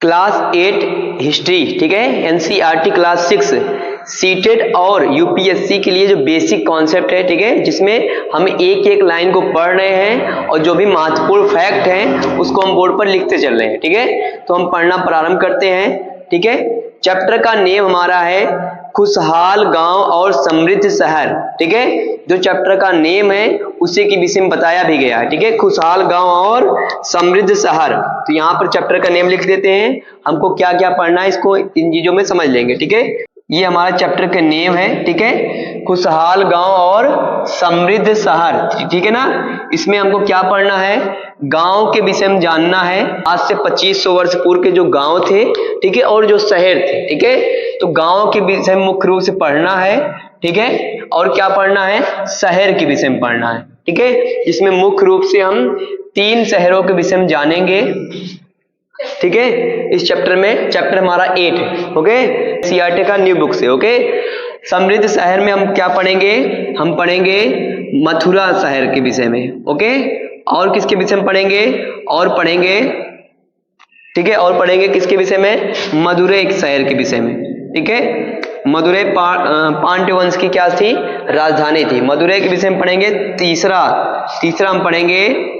Class 8 history, ठीक है, NCERT class 6 CTET और यूपीएससी के लिए जो बेसिक कॉन्सेप्ट है, ठीक है, जिसमें हम एक एक लाइन को पढ़ रहे हैं और जो भी महत्वपूर्ण फैक्ट हैं उसको हम बोर्ड पर लिखते चल रहे हैं, ठीक है। तो हम पढ़ना प्रारंभ करते हैं, ठीक है। चैप्टर का नेम हमारा है खुशहाल गांव और समृद्ध शहर, ठीक है। जो चैप्टर का नेम है उसी के विषय में बताया भी गया है, ठीक है, खुशहाल गांव और समृद्ध शहर। तो यहाँ पर चैप्टर का नेम लिख देते हैं, हमको क्या क्या पढ़ना है इसको इन चीजों में समझ लेंगे, ठीक है। ये हमारा चैप्टर का नेम है, ठीक है, खुशहाल गांव और समृद्ध शहर, ठीक है ना। इसमें हमको क्या पढ़ना है, गांव के विषय में जानना है, आज से 2500 वर्ष पूर्व के जो गांव थे, ठीक है, और जो शहर थे, ठीक है। तो गांव के विषय में मुख्य रूप से पढ़ना है, ठीक है, और क्या पढ़ना है, शहर के विषय में पढ़ना है, ठीक है। इसमें मुख्य रूप से हम 3 शहरों के विषय में जानेंगे, ठीक है, इस चैप्टर में। चैप्टर हमारा 8 है, ओके, सीआरटी का न्यू बुक से, ओके। समृद्ध शहर में हम क्या पढ़ेंगे, हम पढ़ेंगे मथुरा शहर के विषय में, ओके। और किसके विषय में पढ़ेंगे, और पढ़ेंगे, ठीक है, और पढ़ेंगे किसके विषय में, मदुरै शहर के विषय में, ठीक है। मदुरै पांड्य वंश की क्या थी, राजधानी थी। मदुरै के विषय में पढ़ेंगे। तीसरा हम पढ़ेंगे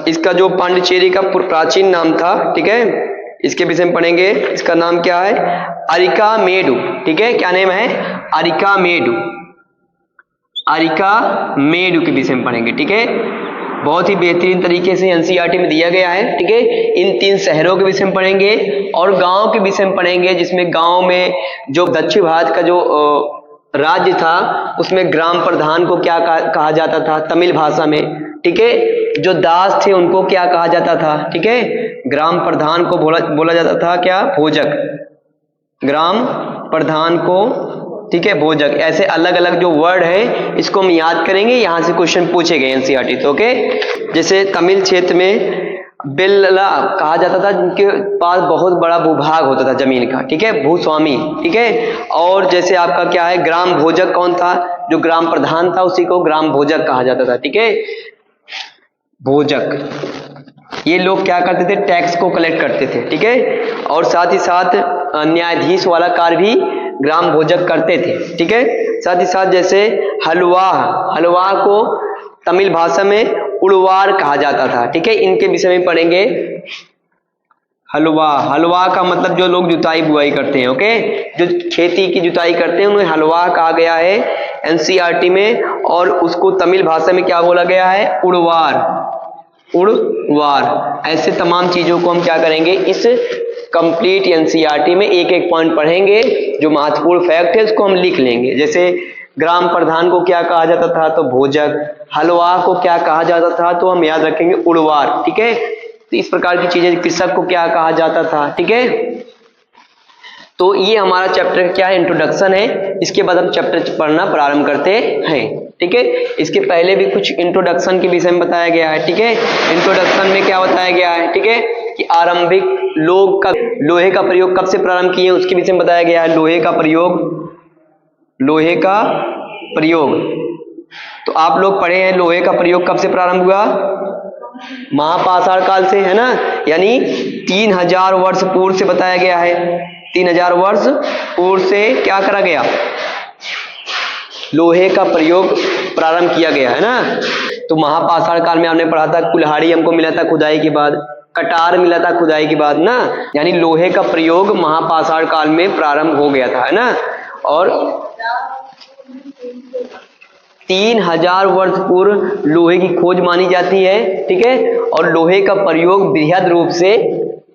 इसका जो पांडिचेरी का प्राचीन नाम था, ठीक है, इसके विषय में पढ़ेंगे। इसका नाम क्या है, अरिकामेडु, ठीक है, क्या नेम है, अरिकामेडु के विषय में पढ़ेंगे, ठीक है। बहुत ही बेहतरीन तरीके से एनसीईआरटी में दिया गया है, ठीक है। इन 3 शहरों के विषय में पढ़ेंगे और गांव के विषय में पढ़ेंगे, जिसमें गांव में जो दक्षिण भारत का जो राज्य था उसमें ग्राम प्रधान को क्या कहा जाता था तमिल भाषा में, ठीक है। जो दास थे उनको क्या कहा जाता था, ठीक है, ग्राम प्रधान को बोला जाता था क्या, भोजक, ग्राम प्रधान को, ठीक है, भोजक। ऐसे अलग अलग जो वर्ड है इसको हम याद करेंगे, यहां से क्वेश्चन पूछे गए एनसीईआरटी तो, ओके। जैसे तमिल क्षेत्र में बेल्ला कहा जाता था जिनके पास बहुत बड़ा भूभाग होता था जमीन का, ठीक है, भूस्वामी, ठीक है। और जैसे आपका क्या है, ग्राम भोजक कौन था, जो ग्राम प्रधान था उसी को ग्राम भोजक कहा जाता था, ठीक है, भोजक। ये लोग क्या करते थे, टैक्स को कलेक्ट करते थे, ठीक है, और साथ ही साथ न्यायाधीश वाला कार्य भी ग्राम भोजक करते थे, ठीक है। साथ ही साथ जैसे हलवा को तमिल भाषा में उड़वार कहा जाता था, ठीक है, इनके विषय में पढ़ेंगे। हलवा का मतलब जो लोग जुताई बुआई करते हैं, ओके, जो खेती की जुताई करते हैं उन्हें हलवा कहा गया है एनसीईआरटी में, और उसको तमिल भाषा में क्या बोला गया है, उड़वार। ऐसे तमाम चीजों को हम क्या करेंगे, इस कंप्लीट एनसीईआरटी में एक एक पॉइंट पढ़ेंगे, जो महत्वपूर्ण फैक्ट है उसको हम लिख लेंगे। जैसे ग्राम प्रधान को क्या कहा जाता था, तो भोजक। हलवा को क्या कहा जाता था, तो हम याद रखेंगे उड़वार, ठीक है। तो इस प्रकार की चीजें, कृषक को क्या कहा जाता था, ठीक है। तो ये हमारा चैप्टर क्या है, इंट्रोडक्शन है। इसके बाद हम चैप्टर पढ़ना प्रारंभ करते हैं, ठीक है। इसके पहले भी कुछ इंट्रोडक्शन के विषय में बताया गया है, ठीक है। इंट्रोडक्शन में क्या बताया गया है, ठीक है, कि आरंभिक लोहे का प्रयोग कब से प्रारंभ किए उसके विषय में बताया गया है। लोहे का प्रयोग तो आप लोग पढ़े हैं, लोहे का प्रयोग कब से प्रारंभ हुआ, महापाषाण काल से, है ना, यानी 3000 वर्ष पूर्व से बताया गया है। 3000 वर्ष पूर्व से क्या करा गया, लोहे का प्रयोग प्रारंभ किया गया है ना। तो महापाषाण काल में आपने पढ़ा था, कुल्हाड़ी हमको मिला था खुदाई के बाद, कटार मिला था खुदाई के बाद ना, यानी लोहे का प्रयोग महापाषाण काल में प्रारंभ हो गया था, है ना। और 3000 वर्ष पूर्व लोहे की खोज मानी जाती है, ठीक है। और लोहे का प्रयोग बृहद रूप से,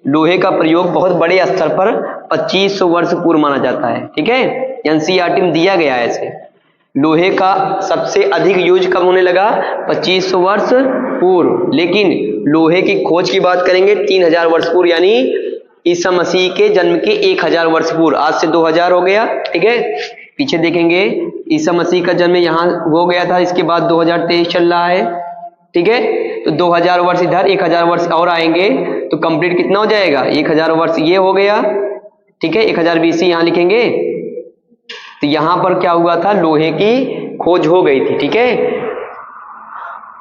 लोहे का प्रयोग बहुत बड़े स्तर पर 2500 वर्ष पूर्व माना जाता है, ठीक है। एनसीईआरटी में दिया गया है ऐसे। लोहे का सबसे अधिक यूज कब होने लगा, 2500 वर्ष पूर्व, लेकिन लोहे की खोज की बात करेंगे 3000 वर्ष पूर्व, यानी ईसा मसीह के जन्म के 1000 वर्ष पूर्व। आज से 2000 हो गया, ठीक है। पीछे देखेंगे, ईसा मसीह का जन्म यहाँ हो गया था, इसके बाद 2023 चल रहा है, ठीक है। तो 2000 वर्ष इधर, 1000 वर्ष और आएंगे तो कंप्लीट कितना हो जाएगा, 1000 वर्ष ये हो गया, ठीक है। 1000 BC यहाँ लिखेंगे। तो यहां पर क्या हुआ था, लोहे की खोज हो गई थी, ठीक है।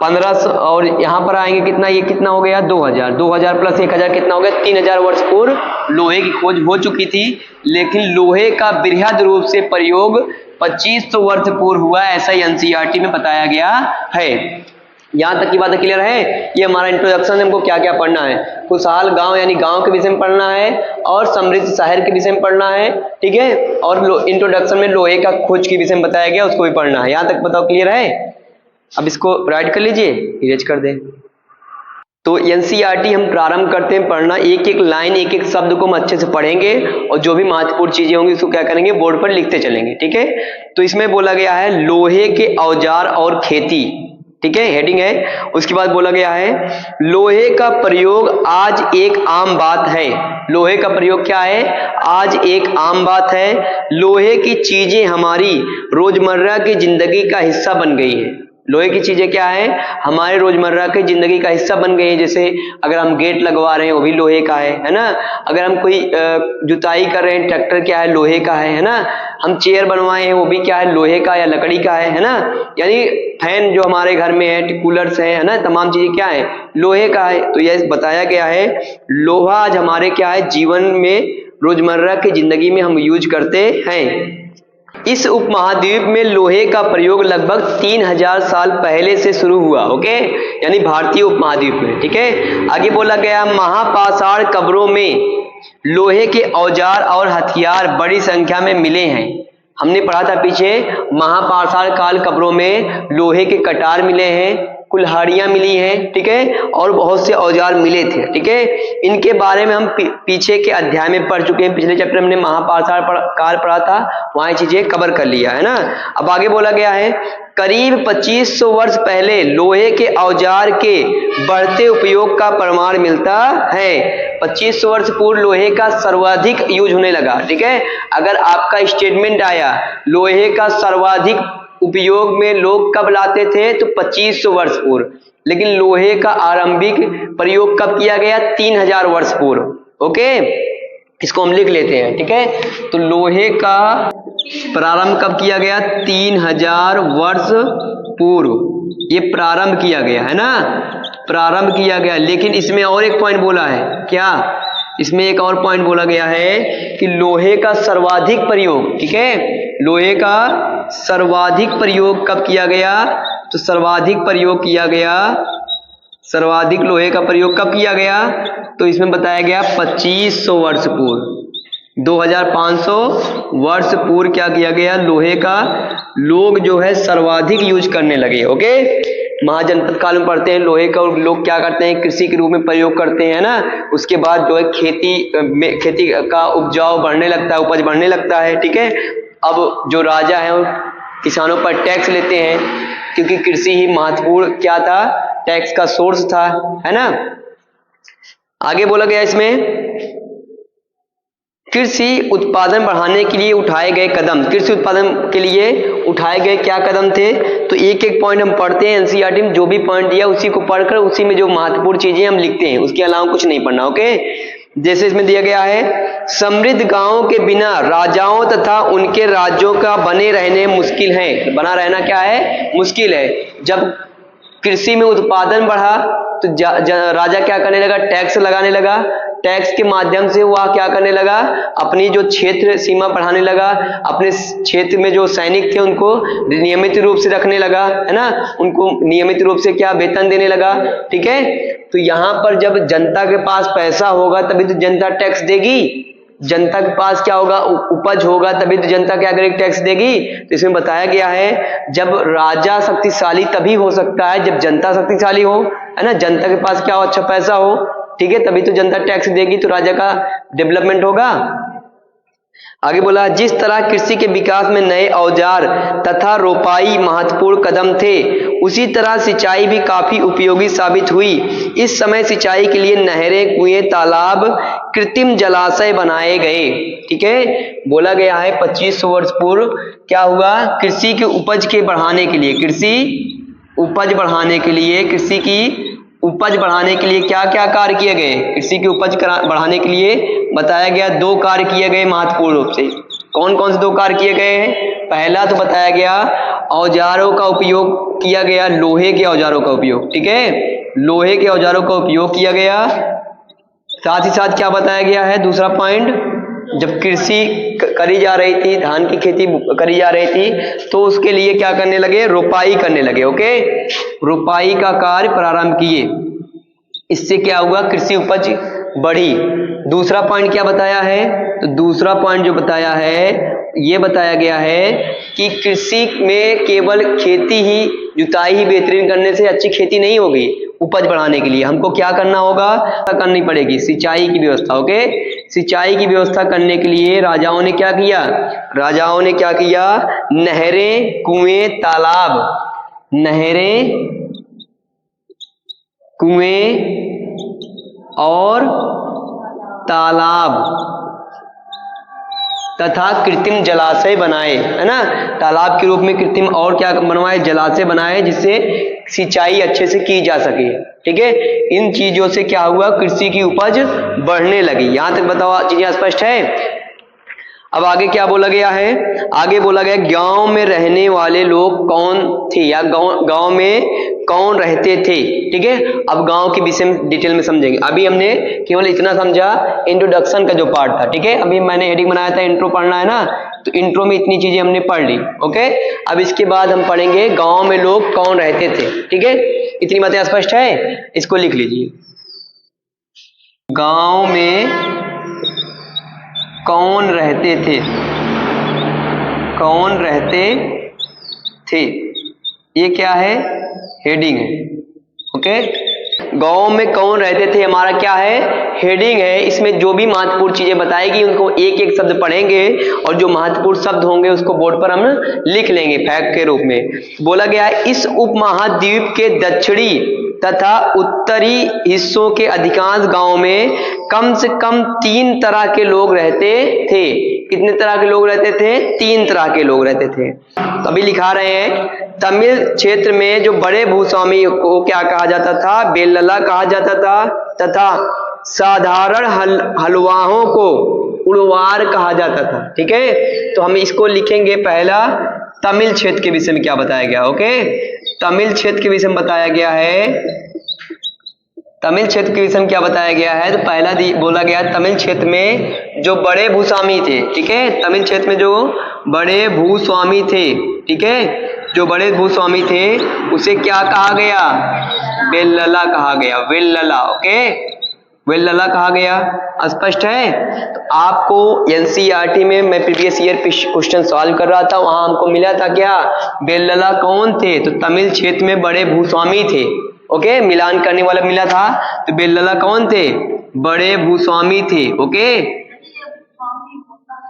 1500 और यहाँ पर आएंगे कितना, ये कितना हो गया 2000, 2000 प्लस 1000 कितना हो गया 3000 वर्ष पूर्व लोहे की खोज हो चुकी थी। लेकिन लोहे का बृहद रूप से प्रयोग 2500 वर्ष पूर्व हुआ, ऐसा ही एनसीईआरटी में बताया गया है। यहाँ तक की बात क्लियर है। ये हमारा इंट्रोडक्शन है, हमको क्या क्या पढ़ना है, खुशहाल गांव यानी गांव के विषय में पढ़ना है और समृद्ध शहर के विषय में पढ़ना है, ठीक है। और इंट्रोडक्शन में लोहे का खोज के विषय में बताया गया, उसको भी पढ़ना है। यहाँ तक बताओ क्लियर है। अब इसको राइट कर लीजिए, इरेज कर दें। तो एनसीईआरटी हम प्रारंभ करते हैं पढ़ना, एक एक लाइन एक एक शब्द को हम अच्छे से पढ़ेंगे और जो भी महत्वपूर्ण चीजें होंगी उसको क्या करेंगे बोर्ड पर लिखते चलेंगे, ठीक है। तो इसमें बोला गया है लोहे के औजार और खेती, ठीक है, हेडिंग है। उसके बाद बोला गया है लोहे का प्रयोग आज एक आम बात है। लोहे का प्रयोग क्या है, आज एक आम बात है। लोहे की चीजें हमारी रोजमर्रा की जिंदगी का हिस्सा बन गई है। लोहे की चीजें क्या है, हमारे रोजमर्रा की जिंदगी का हिस्सा बन गई है। जैसे अगर हम गेट लगवा रहे हैं वो भी लोहे का है ना। अगर हम कोई जुताई कर रहे हैं, ट्रैक्टर क्या है, लोहे का है ना। हम चेयर बनवाए हैं वो भी क्या है, लोहे का या लकड़ी का है ना। यानी फैन जो हमारे घर में है, कूलर्स है ना, तमाम चीजें क्या है, लोहे का है। तो यह बताया गया है लोहा आज हमारे क्या है जीवन में, रोजमर्रा की जिंदगी में हम यूज करते हैं। इस उपमहाद्वीप में लोहे का प्रयोग लगभग 3000 साल पहले से शुरू हुआ, ओके, यानी भारतीय उपमहाद्वीप में, ठीक है। आगे बोला गया महापाषाण कब्रों में लोहे के औजार और हथियार बड़ी संख्या में मिले हैं। हमने पढ़ा था पीछे, महापाषाण काल कब्रों में लोहे के कटार मिले हैं, कुल्हाड़ियां मिली हैं, ठीक है, और बहुत से औजार मिले थे, ठीक है। इनके बारे में हम पीछे के अध्याय में पढ़ चुके हैं। पिछले चैप्टर में हमने महापाषाण काल पढ़ा था, वहां चीजें कवर कर लिया है ना। अब आगे बोला गया है करीब 2500 वर्ष पहले लोहे के औजार के बढ़ते उपयोग का प्रमाण मिलता है। 2500 वर्ष पूर्व लोहे का सर्वाधिक यूज होने लगा, ठीक है। अगर आपका स्टेटमेंट आया लोहे का सर्वाधिक उपयोग में लोग कब लाते थे, तो 2500 वर्ष पूर्व। लेकिन लोहे का आरंभिक प्रयोग कब किया गया, 3000 वर्ष पूर्व, ओके। इसको हम लिख लेते हैं, ठीक है। तो लोहे का प्रारंभ कब किया गया, 3000 वर्ष पूर्व ये प्रारंभ किया गया है ना, प्रारंभ किया गया। लेकिन इसमें और एक पॉइंट बोला है, क्या, इसमें एक और पॉइंट बोला गया है कि लोहे का सर्वाधिक प्रयोग, ठीक है, लोहे का सर्वाधिक प्रयोग कब किया गया, तो सर्वाधिक प्रयोग किया गया, सर्वाधिक लोहे का प्रयोग कब किया गया, तो इसमें बताया गया 2500 वर्ष पूर्व, 2500 वर्ष पूर्व क्या किया गया, लोहे का लोग जो है सर्वाधिक यूज करने लगे, ओके। महाजनपद काल में पढ़ते हैं लोहे का लोग क्या करते हैं, कृषि के रूप में प्रयोग करते हैं ना। उसके बाद जो है खेती का उपजाऊ बढ़ने लगता है, उपज बढ़ने लगता है, ठीक है। अब जो राजा है वो किसानों पर टैक्स लेते हैं, क्योंकि कृषि ही महत्वपूर्ण क्या था, टैक्स का सोर्स था, है ना। आगे बोला गया इसमें कृषि उत्पादन बढ़ाने के लिए उठाए गए कदम, कृषि उत्पादन के लिए उठाए गए क्या कदम थे, तो एक एक पॉइंट हम पढ़ते हैं। एनसीईआरटी में जो भी पॉइंट दिया उसी को पढ़कर उसी में जो महत्वपूर्ण चीजें हम लिखते हैं, उसके अलावा कुछ नहीं पढ़ना, ओके। जैसे इसमें दिया गया है समृद्ध गांवों के बिना राजाओं तथा उनके राज्यों का बने रहने मुश्किल है। बना रहना क्या है, मुश्किल है। जब कृषि में उत्पादन बढ़ा तो राजा क्या करने लगा, टैक्स लगाने लगा। टैक्स के माध्यम से वह क्या करने लगा, अपनी जो क्षेत्र सीमा बढ़ाने लगा, अपने क्षेत्र में जो सैनिक थे उनको नियमित रूप से रखने लगा, है ना, उनको नियमित रूप से क्या वेतन देने लगा, ठीक है। तो यहाँ पर जब जनता के पास पैसा होगा तभी तो जनता टैक्स देगी, जनता के पास क्या होगा, उपज होगा तभी तो जनता क्या करेगी, टैक्स देगी। तो इसमें बताया गया है जब राजा शक्तिशाली तभी हो सकता है जब जनता शक्तिशाली हो, है ना, जनता के पास क्या हो, अच्छा पैसा हो, ठीक है, तभी तो जनता टैक्स देगी, तो राजा का डेवलपमेंट होगा। आगे बोला जिस तरह कृषि के विकास में नए औजार तथा रोपाई महत्वपूर्ण कदम थे, उसी तरह सिंचाई भी काफी उपयोगी साबित हुई। इस समय सिंचाई के लिए नहरें, कुएं, तालाब, कृत्रिम जलाशय बनाए गए, ठीक है। बोला गया है 2500 वर्ष पूर्व क्या हुआ, कृषि के उपज के बढ़ाने के लिए, कृषि उपज बढ़ाने के लिए, कृषि की उपज बढ़ाने के लिए क्या क्या कार्य किए गए, कृषि की उपज बढ़ाने के लिए बताया गया 2 कार्य किए गए महत्वपूर्ण रूप से। कौन कौन से 2 कार्य किए गए हैं? पहला तो बताया गया औजारों का उपयोग किया गया, लोहे के औजारों का उपयोग, ठीक है, लोहे के औजारों का उपयोग किया गया। साथ ही साथ क्या बताया गया है दूसरा पॉइंट, जब कृषि करी जा रही थी, धान की खेती करी जा रही थी, तो उसके लिए क्या करने लगे? रोपाई करने लगे। ओके, रोपाई का कार्य प्रारंभ किए, इससे क्या हुआ? कृषि उपज बढ़ी। दूसरा पॉइंट क्या बताया है? तो दूसरा पॉइंट जो बताया है ये बताया गया है कि कृषि में केवल खेती ही, जुताई ही बेहतरीन करने से अच्छी खेती नहीं होगी। उपज बढ़ाने के लिए हमको क्या करना होगा? करनी पड़ेगी सिंचाई की व्यवस्था। ओके, सिंचाई की व्यवस्था करने के लिए राजाओं ने क्या किया? राजाओं ने क्या किया? नहरें, कुएं, तालाब, नहरें, कुएं और तालाब तथा कृत्रिम जलाशय बनाए, है ना, तालाब के रूप में कृत्रिम और क्या बनवाए? जलाशय बनाए, जिससे सिंचाई अच्छे से की जा सके। ठीक है, इन चीजों से क्या हुआ? कृषि की उपज बढ़ने लगी। यहां तक बताओ, चीजें स्पष्ट है? अब आगे क्या बोला गया है? आगे बोला गया गांव में रहने वाले लोग कौन थे, या गांव में कौन रहते थे। ठीक है, अब गांव के विषय में डिटेल में समझेंगे। अभी हमने केवल इतना समझा इंट्रोडक्शन का जो पार्ट था। ठीक है, अभी मैंने हेडिंग बनाया था इंट्रो पढ़ना है ना, तो इंट्रो में इतनी चीजें हमने पढ़ ली। ओके, अब इसके बाद हम पढ़ेंगे गांव में लोग कौन रहते थे। ठीक है, इतनी बातें स्पष्ट है? इसको लिख लीजिए, गांव में कौन रहते थे, कौन रहते थे, ये क्या है? हेडिंग है। ओके, गांव में कौन रहते थे हमारा क्या है? हेडिंग है। इसमें जो भी महत्वपूर्ण चीजें बताएगी उनको एक एक शब्द पढ़ेंगे, और जो महत्वपूर्ण शब्द होंगे उसको बोर्ड पर हम लिख लेंगे फैक्ट के रूप में। बोला गया है इस उपमहाद्वीप के दक्षिणी तथा उत्तरी हिस्सों के अधिकांश गांव में कम से कम 3 तरह के लोग रहते थे। कितने तरह के लोग रहते थे? 3 तरह के लोग रहते थे। तो अभी लिखा रहे हैं, तमिल क्षेत्र में जो बड़े भूस्वामी को क्या कहा जाता था? बेल्लला कहा जाता था, तथा साधारण हलवाहों को उड़वार कहा जाता था। ठीक है, तो हम इसको लिखेंगे। पहला, तमिल क्षेत्र के विषय में क्या बताया गया? ओके, तमिल क्षेत्र के विषय में बताया गया है, तमिल क्षेत्र के विषय में क्या बताया गया है? तो पहला बोला गया तमिल क्षेत्र में जो बड़े भूस्वामी थे। ठीक है, तमिल क्षेत्र में जो बड़े भूस्वामी थे, ठीक है, जो बड़े भूस्वामी थे उसे क्या कहा गया? बेल्लला कहा गया, वेल्लला। ओके, वेल्लला कहा गया। स्पष्ट है? तो आपको एनसीईआरटी में मैं प्रीवियस ईयर क्वेश्चन सॉल्व कर रहा था, वहां हमको मिला था क्या? बेल्लला कौन थे? तो तमिल क्षेत्र में बड़े भूस्वामी थे। ओके, मिलान करने वाला मिला था, तो बेल्लला कौन थे? बड़े भूस्वामी थे। ओके,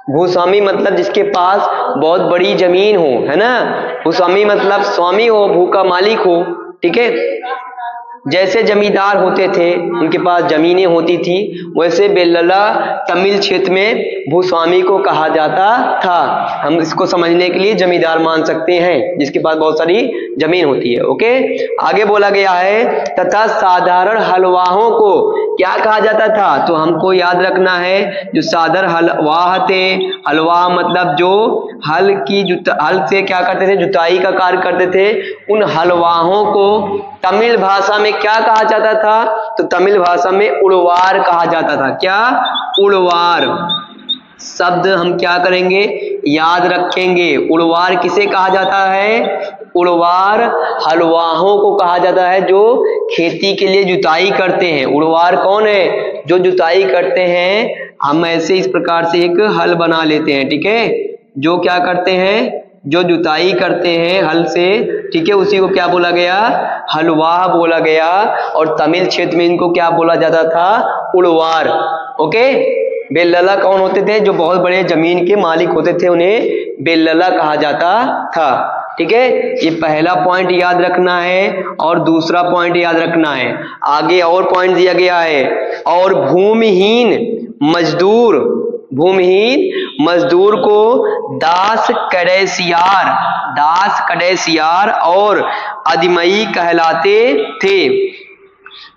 भूस्वामी मतलब जिसके पास बहुत बड़ी जमीन हो, है ना। भूस्वामी मतलब स्वामी हो, भू का मालिक हो। ठीक है, जैसे जमींदार होते थे उनके पास जमीनें होती थी, वैसे बेल्लला तमिल क्षेत्र में भूस्वामी को कहा जाता था। हम इसको समझने के लिए जमींदार मान सकते हैं, जिसके पास बहुत सारी जमीन होती है। ओके, आगे बोला गया है तथा साधारण हलवाहों को क्या कहा जाता था? तो हमको याद रखना है, जो साधारण हलवाह थे, हलवाह मतलब जो हल से क्या करते थे? जुताई का कार्य करते थे। उन हलवाहों को तमिल भाषा में क्या कहा जाता था? तो तमिल भाषा में उड़वार कहा जाता था। क्या? उड़वार शब्द हम क्या करेंगे? याद रखेंगे। उड़वार किसे कहा जाता है? उड़वार हलवाहों को कहा जाता है जो खेती के लिए जुताई करते हैं। उड़वार कौन है? जो जुताई करते हैं। हम ऐसे इस प्रकार से एक हल बना लेते हैं, ठीक है, जो क्या करते हैं? जो जुताई करते हैं हल से, ठीक है, उसी को क्या बोला गया? हलवाह बोला गया। और तमिल क्षेत्र में इनको क्या बोला जाता था? उड़वार। ओके, बेल्लला कौन होते थे? जो बहुत बड़े जमीन के मालिक होते थे, उन्हें बेल्लला कहा जाता था। ठीक है, ये पहला पॉइंट याद रखना है और दूसरा पॉइंट याद रखना है। आगे और पॉइंट दिया गया है, और भूमिहीन मजदूर को दास कड़ैसियार और अदमई कहलाते थे।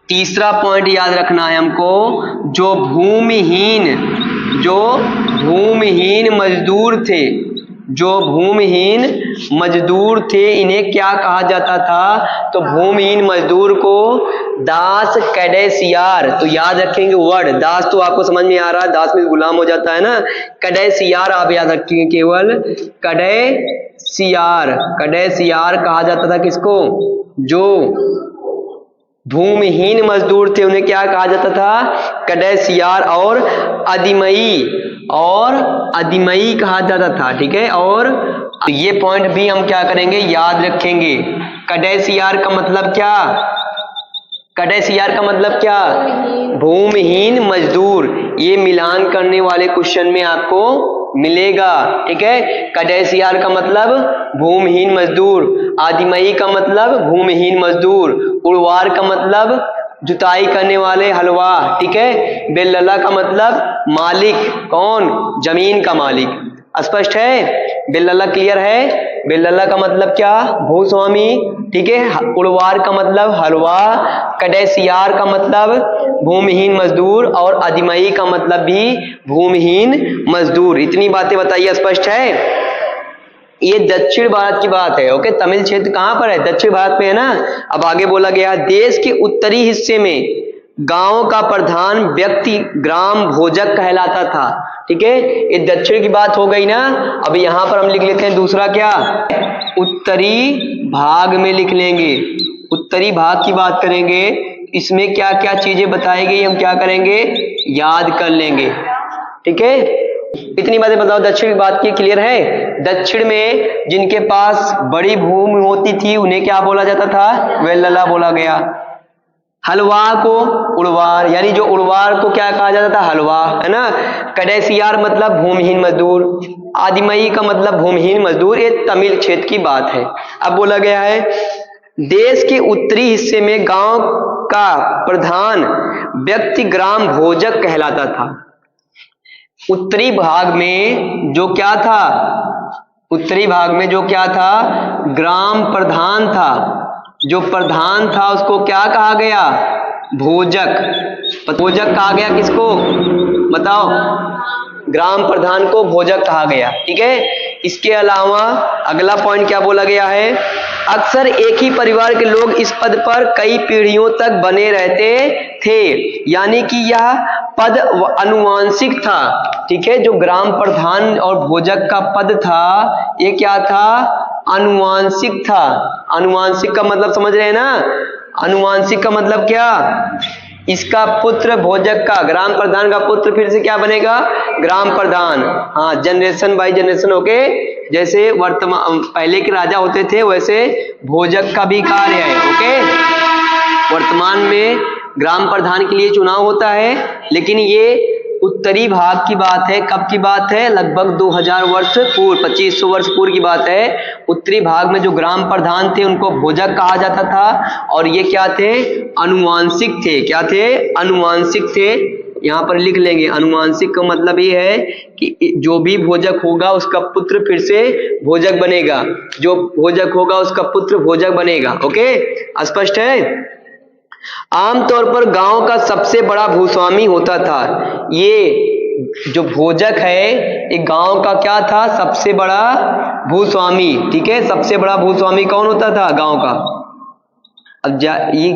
तीसरा पॉइंट याद रखना है हमको, जो भूमिहीन जो भूमिहीन मजदूर थे, जो भूमिहीन मजदूर थे इन्हें क्या कहा जाता था? तो भूमिहीन मजदूर को दास कैडेसियार, तो याद रखेंगे वर्ड, दास तो आपको समझ में आ रहा है, दास में गुलाम हो जाता है ना, कैडेसियार आप याद रखेंगे केवल, कैडेसियार, कैडेसियार कहा जाता था किसको? जो भूमिहीन मजदूर थे उन्हें क्या कहा जाता था? कैडेसियार। और अदिमई कहा जाता था, ठीक है। और ये पॉइंट भी हम क्या करेंगे, याद रखेंगे। कैडेसियार का मतलब क्या? कैडेसियार का मतलब क्या? भूमिहीन मजदूर। ये मिलान करने वाले क्वेश्चन में आपको मिलेगा, ठीक है। कैडेसियार का मतलब भूमिहीन मजदूर, आदिमई का मतलब भूमिहीन मजदूर, उड़वार का मतलब जुताई करने वाले हलवा, ठीक है। बेलला का मतलब मालिक, कौन? जमीन का मालिक। स्पष्ट है? बेलला क्लियर है? बेलला का मतलब क्या? भूस्वामी, ठीक है। उड़वार का मतलब हलवा, कैडेसियार का मतलब भूमिहीन मजदूर और आदिमई का मतलब भी भूमिहीन मजदूर। इतनी बातें बताइए, स्पष्ट है? ये दक्षिण भारत की बात है, ओके। तमिल क्षेत्र कहां पर है? दक्षिण भारत में है ना। अब आगे बोला गया, देश के उत्तरी हिस्से में गांव का प्रधान व्यक्ति ग्राम भोजक कहलाता था, ठीक है। ये दक्षिण की बात हो गई ना। अब यहां पर हम लिख लेते हैं दूसरा क्या, उत्तरी भाग में लिख लेंगे। उत्तरी भाग की बात करेंगे, इसमें क्या क्या चीजें बताई गई हम क्या करेंगे, याद कर लेंगे, ठीक है। इतनी बातें बताओ, दक्षिण की बात की क्लियर है? दक्षिण में जिनके पास बड़ी भूमि होती थी उन्हें क्या बोला जाता था? वेल्लला बोला गया। हलवा को उड़वार, यानी जो उड़वार को क्या कहा जाता था? हलवा, है ना। कैडेसियार मतलब भूमिहीन मजदूर, आदिमई का मतलब भूमिहीन मजदूर। ये तमिल क्षेत्र की बात है। अब बोला गया है, देश के उत्तरी हिस्से में गांव का प्रधान व्यक्ति ग्राम भोजक कहलाता था। उत्तरी भाग में जो क्या था? उत्तरी भाग में जो क्या था? ग्राम प्रधान था। जो प्रधान था उसको क्या कहा गया? भोजक। भोजक कहा गया किसको? बताओ। ग्राम प्रधान को भोजक कहा गया, ठीक है। इसके अलावा अगला पॉइंट क्या बोला गया है, अक्सर एक ही परिवार के लोग इस पद पर कई पीढ़ियों तक बने रहते थे, यानी कि यह पद अनुवांशिक था, ठीक है। जो ग्राम प्रधान और भोजक का पद था ये क्या था? अनुवांशिक था। अनुवांशिक का मतलब समझ रहे हैं ना? अनुवांशिक का मतलब क्या? इसका पुत्र भोजक का, ग्राम प्रधान का पुत्र फिर से क्या बनेगा? ग्राम प्रधान। हाँ, जनरेशन बाय जनरेशन होके, जैसे वर्तमान पहले के राजा होते थे वैसे भोजक का भी कार्य है, ओके। वर्तमान में ग्राम प्रधान के लिए चुनाव होता है, लेकिन ये उत्तरी भाग की बात है। कब की बात है? लगभग 2000 वर्ष पूर्व, 2500 वर्ष पूर्व की बात है। उत्तरी भाग में जो ग्राम प्रधान थे उनको भोजक कहा जाता था, और ये क्या थे? अनुवांशिक थे। क्या थे? अनुवांशिक थे। यहाँ पर लिख लेंगे, अनुवांशिक का मतलब ये है कि जो भी भोजक होगा उसका पुत्र फिर से भोजक बनेगा, जो भोजक होगा उसका पुत्र भोजक बनेगा, ओके। स्पष्ट है? आमतौर पर गांव का सबसे बड़ा भूस्वामी होता था। ये जो भोजक है ये गांव का क्या था? सबसे बड़ा भूस्वामी, ठीक है। सबसे बड़ा भूस्वामी कौन होता था गांव का? अब ये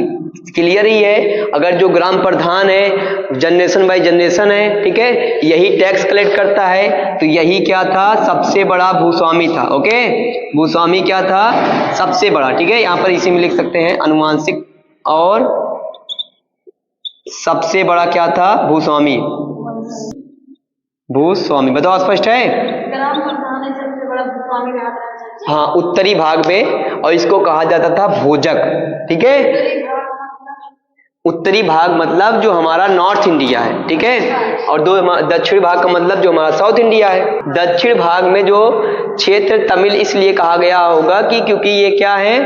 क्लियर ही है, अगर जो ग्राम प्रधान है जनरेशन बाय जनरेशन है, ठीक है, यही टैक्स कलेक्ट करता है, तो यही क्या था? सबसे बड़ा भूस्वामी था, ओके। भूस्वामी क्या था? सबसे बड़ा, ठीक है। यहाँ पर इसी में लिख सकते हैं अनुवांशिक और सबसे बड़ा क्या था? भूस्वामी। भूस्वामी बताओ, स्पष्ट है? ग्राम प्रधान है सबसे बड़ा भूस्वामी। हाँ, उत्तरी भाग में, और इसको कहा जाता था भोजक, ठीक है। उत्तरी भाग मतलब जो हमारा नॉर्थ इंडिया है, ठीक है, और दक्षिण भाग का मतलब जो हमारा साउथ इंडिया है। दक्षिण भाग में जो क्षेत्र तमिल इसलिए कहा गया होगा कि क्योंकि ये क्या है?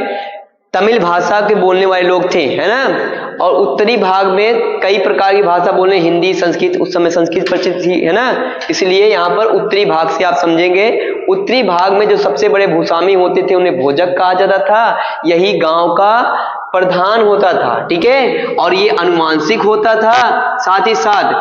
तमिल भाषा के बोलने वाले लोग थे, है ना। और उत्तरी भाग में कई प्रकार की भाषा बोलने, हिंदी, संस्कृत, उस समय संस्कृत प्रचलित थी, है ना। इसलिए यहाँ पर उत्तरी भाग से आप समझेंगे। उत्तरी भाग में जो सबसे बड़े भूस्वामी होते थे उन्हें भोजक कहा जाता था। यही गांव का प्रधान होता था, ठीक है। और ये अनुवांशिक होता था, साथ ही साथ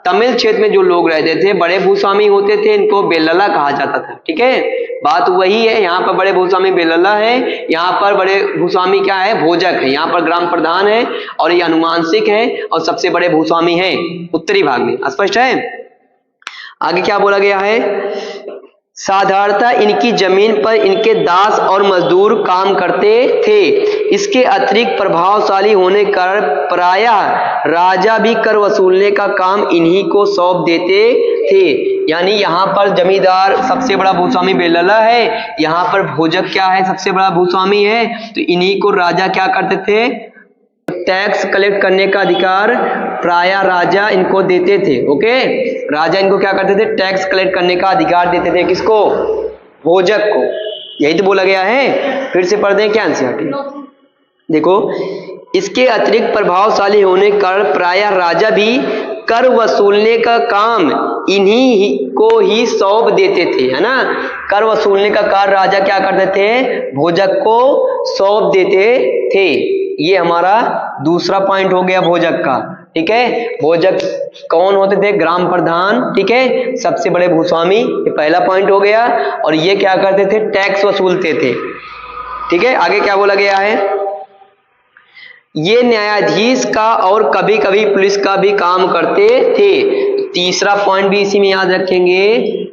तमिल क्षेत्र में जो लोग रहते थे, बड़े भूस्वामी होते थे, इनको बेल्लला कहा जाता था। ठीक है, बात वही है। यहाँ पर बड़े भूस्वामी बेल्लला है, यहाँ पर बड़े भूस्वामी क्या है, भोजक है। यहाँ पर ग्राम प्रधान है और ये अनुमानसिक है और सबसे बड़े भूस्वामी है उत्तरी भाग में। स्पष्ट है। आगे क्या बोला गया है, साधारणतः इनकी जमीन पर इनके दास और मजदूर काम करते थे। इसके अतिरिक्त प्रभावशाली होने के कारण प्रायः राजा भी कर वसूलने का काम इन्हीं को सौंप देते थे। यानी यहाँ पर जमींदार सबसे बड़ा भूस्वामी बेल्लला है, यहाँ पर भोजक क्या है, सबसे बड़ा भूस्वामी है, तो इन्हीं को राजा क्या करते थे, टैक्स कलेक्ट करने का अधिकार प्रायः राजा इनको देते थे। ओके, राजा इनको क्या करते थे, टैक्स कलेक्ट करने का अधिकार देते थे। किसको, भोजक को। यही तो बोला गया है। फिर से पढ़ दें क्या एनसीईआरटी। देखो, इसके अतिरिक्त प्रभावशाली होने के कारण प्रायः राजा भी कर वसूलने का काम इन्हीं को ही सौंप देते थे, है ना। कर वसूलने का कार्य राजा क्या करते थे, भोजक को सौंप देते थे। ये हमारा दूसरा पॉइंट हो गया भोजक का। ठीक है, भोजक कौन होते थे, ग्राम प्रधान। ठीक है, सबसे बड़े भूस्वामी, ये पहला पॉइंट हो गया। और ये क्या करते थे, टैक्स वसूलते थे। ठीक है, आगे क्या बोला गया है, ये न्यायाधीश का और कभी कभी पुलिस का भी काम करते थे। तीसरा पॉइंट भी इसी में याद रखेंगे।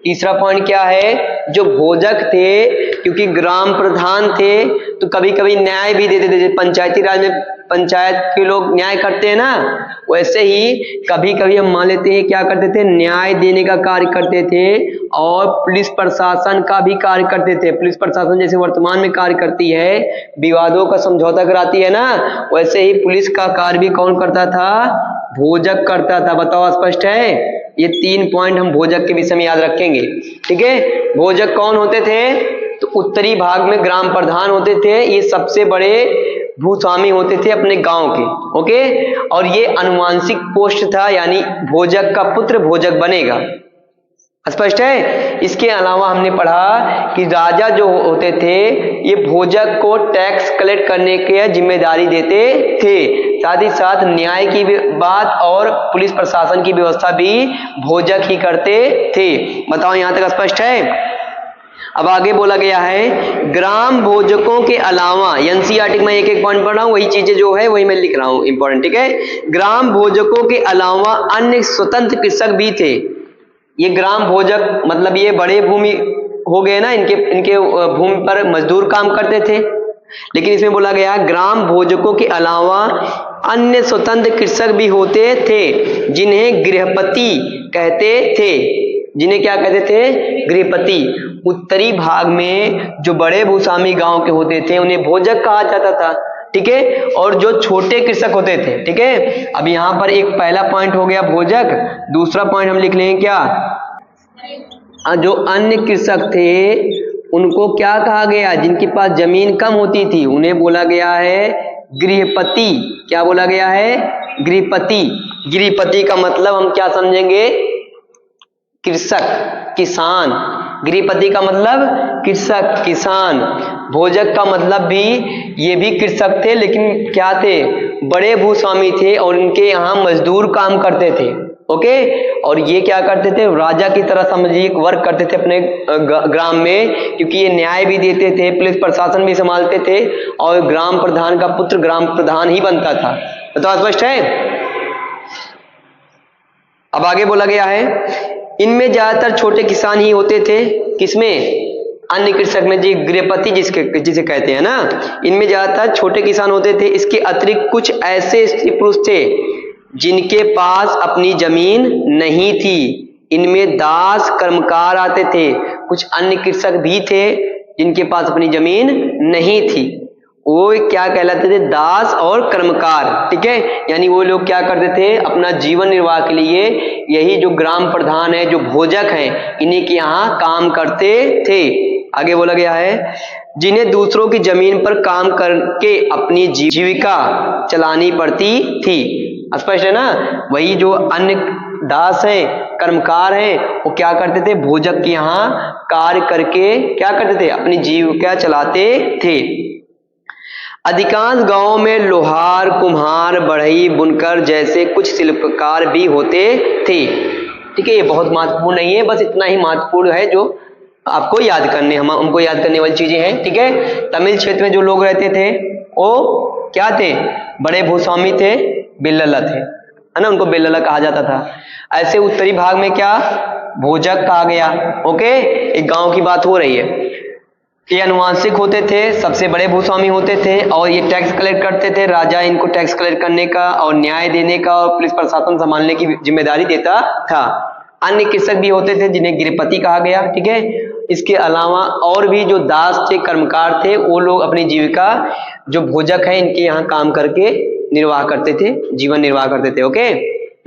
तीसरा पॉइंट क्या है, जो भोजक थे क्योंकि ग्राम प्रधान थे तो कभी कभी न्याय भी देते थे। जैसे पंचायती राज में पंचायत के लोग न्याय करते हैं ना, वैसे ही कभी कभी हम मान लेते हैं क्या करते थे, न्याय देने का कार्य करते थे और पुलिस प्रशासन का भी कार्य करते थे। पुलिस प्रशासन जैसे वर्तमान में कार्य करती है, विवादों का समझौता कराती है ना, वैसे ही पुलिस का कार्य भी कौन करता था, भोजक करता था। बताओ, स्पष्ट है। ये 3 पॉइंट हम भोजक के विषय में याद रखेंगे। ठीक है, भोजक कौन होते थे, तो उत्तरी भाग में ग्राम प्रधान होते थे। ये सबसे बड़े भूस्वामी होते थे अपने गांव के। ओके, और ये अनुवांशिक पोस्ट था, यानी भोजक का पुत्र भोजक बनेगा। स्पष्ट है। इसके अलावा हमने पढ़ा कि राजा जो होते थे ये भोजक को टैक्स कलेक्ट करने की जिम्मेदारी देते थे। साथ ही साथ न्याय की बात और पुलिस प्रशासन की व्यवस्था भी भोजक ही करते थे। बताओ, यहां तक स्पष्ट है। अब आगे बोला गया है, ग्राम भोजकों के अलावा, एनसीईआरटी में एक एक पॉइंट पढ़ रहा हूं, वही चीजें जो है वही मैं लिख रहा हूं, इंपॉर्टेंट। ठीक है, ग्राम भोजकों के अलावा अन्य स्वतंत्र कृषक भी थे। ये ग्राम भोजक मतलब ये बड़े भूमि हो गए ना, इनके भूमि पर मजदूर काम करते थे। लेकिन इसमें बोला गया ग्राम भोजकों के अलावा अन्य स्वतंत्र कृषक भी होते थे, जिन्हें गृहपति कहते थे। जिन्हें क्या कहते थे, गृहपति। उत्तरी भाग में जो बड़े भूस्वामी गांव के होते थे उन्हें भोजक कहा जाता था। ठीक है, और जो छोटे कृषक होते थे, ठीक है, अब यहाँ पर एक पहला पॉइंट हो गया भोजक। दूसरा पॉइंट हम लिख लेंगे क्या, जो अन्य कृषक थे उनको क्या कहा गया, जिनके पास जमीन कम होती थी उन्हें बोला गया है गृहपति। क्या बोला गया है, गृहपति। गृहपति का मतलब हम क्या समझेंगे, कृषक, किसान। गृहपति का मतलब कृषक, किसान। भोजक का मतलब भी ये भी कृषक थे, लेकिन क्या थे, बड़े भूस्वामी थे और इनके यहाँ मजदूर काम करते थे। ओके, और ये क्या करते थे, राजा की तरह समझिए वर्क करते थे अपने ग्राम में, क्योंकि ये न्याय भी देते थे, पुलिस प्रशासन भी संभालते थे और ग्राम प्रधान का पुत्र ग्राम प्रधान ही बनता था। तो स्पष्ट है। अब आगे बोला गया है, इनमें ज्यादातर छोटे किसान ही होते थे। किसमें, अन्य कृषक में, जी गृहपति जिसे कहते हैं ना, इनमें ज्यादातर छोटे किसान होते थे। इसके अतिरिक्त कुछ ऐसे स्त्री पुरुष थे जिनके पास अपनी जमीन नहीं थी। इनमें दास कर्मकार आते थे। कुछ अन्य कृषक भी थे जिनके पास अपनी जमीन नहीं थी, वो क्या कहलाते थे, दास और कर्मकार। ठीक है, यानी वो लोग क्या करते थे, अपना जीवन निर्वाह के लिए यही जो ग्राम प्रधान है, जो भोजक हैं, इन्हीं के यहाँ काम करते थे। आगे बोला गया है, जिन्हें दूसरों की जमीन पर काम करके अपनी जीविका चलानी पड़ती थी। स्पष्ट है ना। वही जो अन्य दास हैं, कर्मकार हैं, वो क्या करते थे, भोजक के यहाँ कार्य करके क्या करते थे, अपनी जीविका चलाते थे। अधिकांश गांवों में लोहार, कुम्हार, बढ़ई, बुनकर जैसे कुछ शिल्पकार भी होते थे। ठीक है, ये बहुत महत्वपूर्ण नहीं है, बस इतना ही महत्वपूर्ण है जो आपको याद करने हमको याद करने वाली चीजें हैं। ठीक है, तमिल क्षेत्र में जो लोग रहते थे वो क्या थे? बड़े भूस्वामी थे, बिल्लला थे, है ना, उनको बिल्लला कहा जाता था। ऐसे उत्तरी भाग में क्या? भोजक कहा गया। ओके, एक गांव की बात हो रही है। ये अनुवांशिक होते थे, सबसे बड़े भूस्वामी होते थे और ये टैक्स कलेक्ट करते थे। राजा इनको टैक्स कलेक्ट करने का और न्याय देने का और पुलिस प्रशासन संभालने की जिम्मेदारी देता था। अन्य कृषक भी होते थे जिन्हें गृहपति कहा गया। ठीक है, इसके अलावा और भी जो दास थे, कर्मकार थे, वो लोग अपनी जीविका जो भोजक है इनके यहाँ काम करके निर्वाह करते थे, जीवन निर्वाह करते थे। ओके,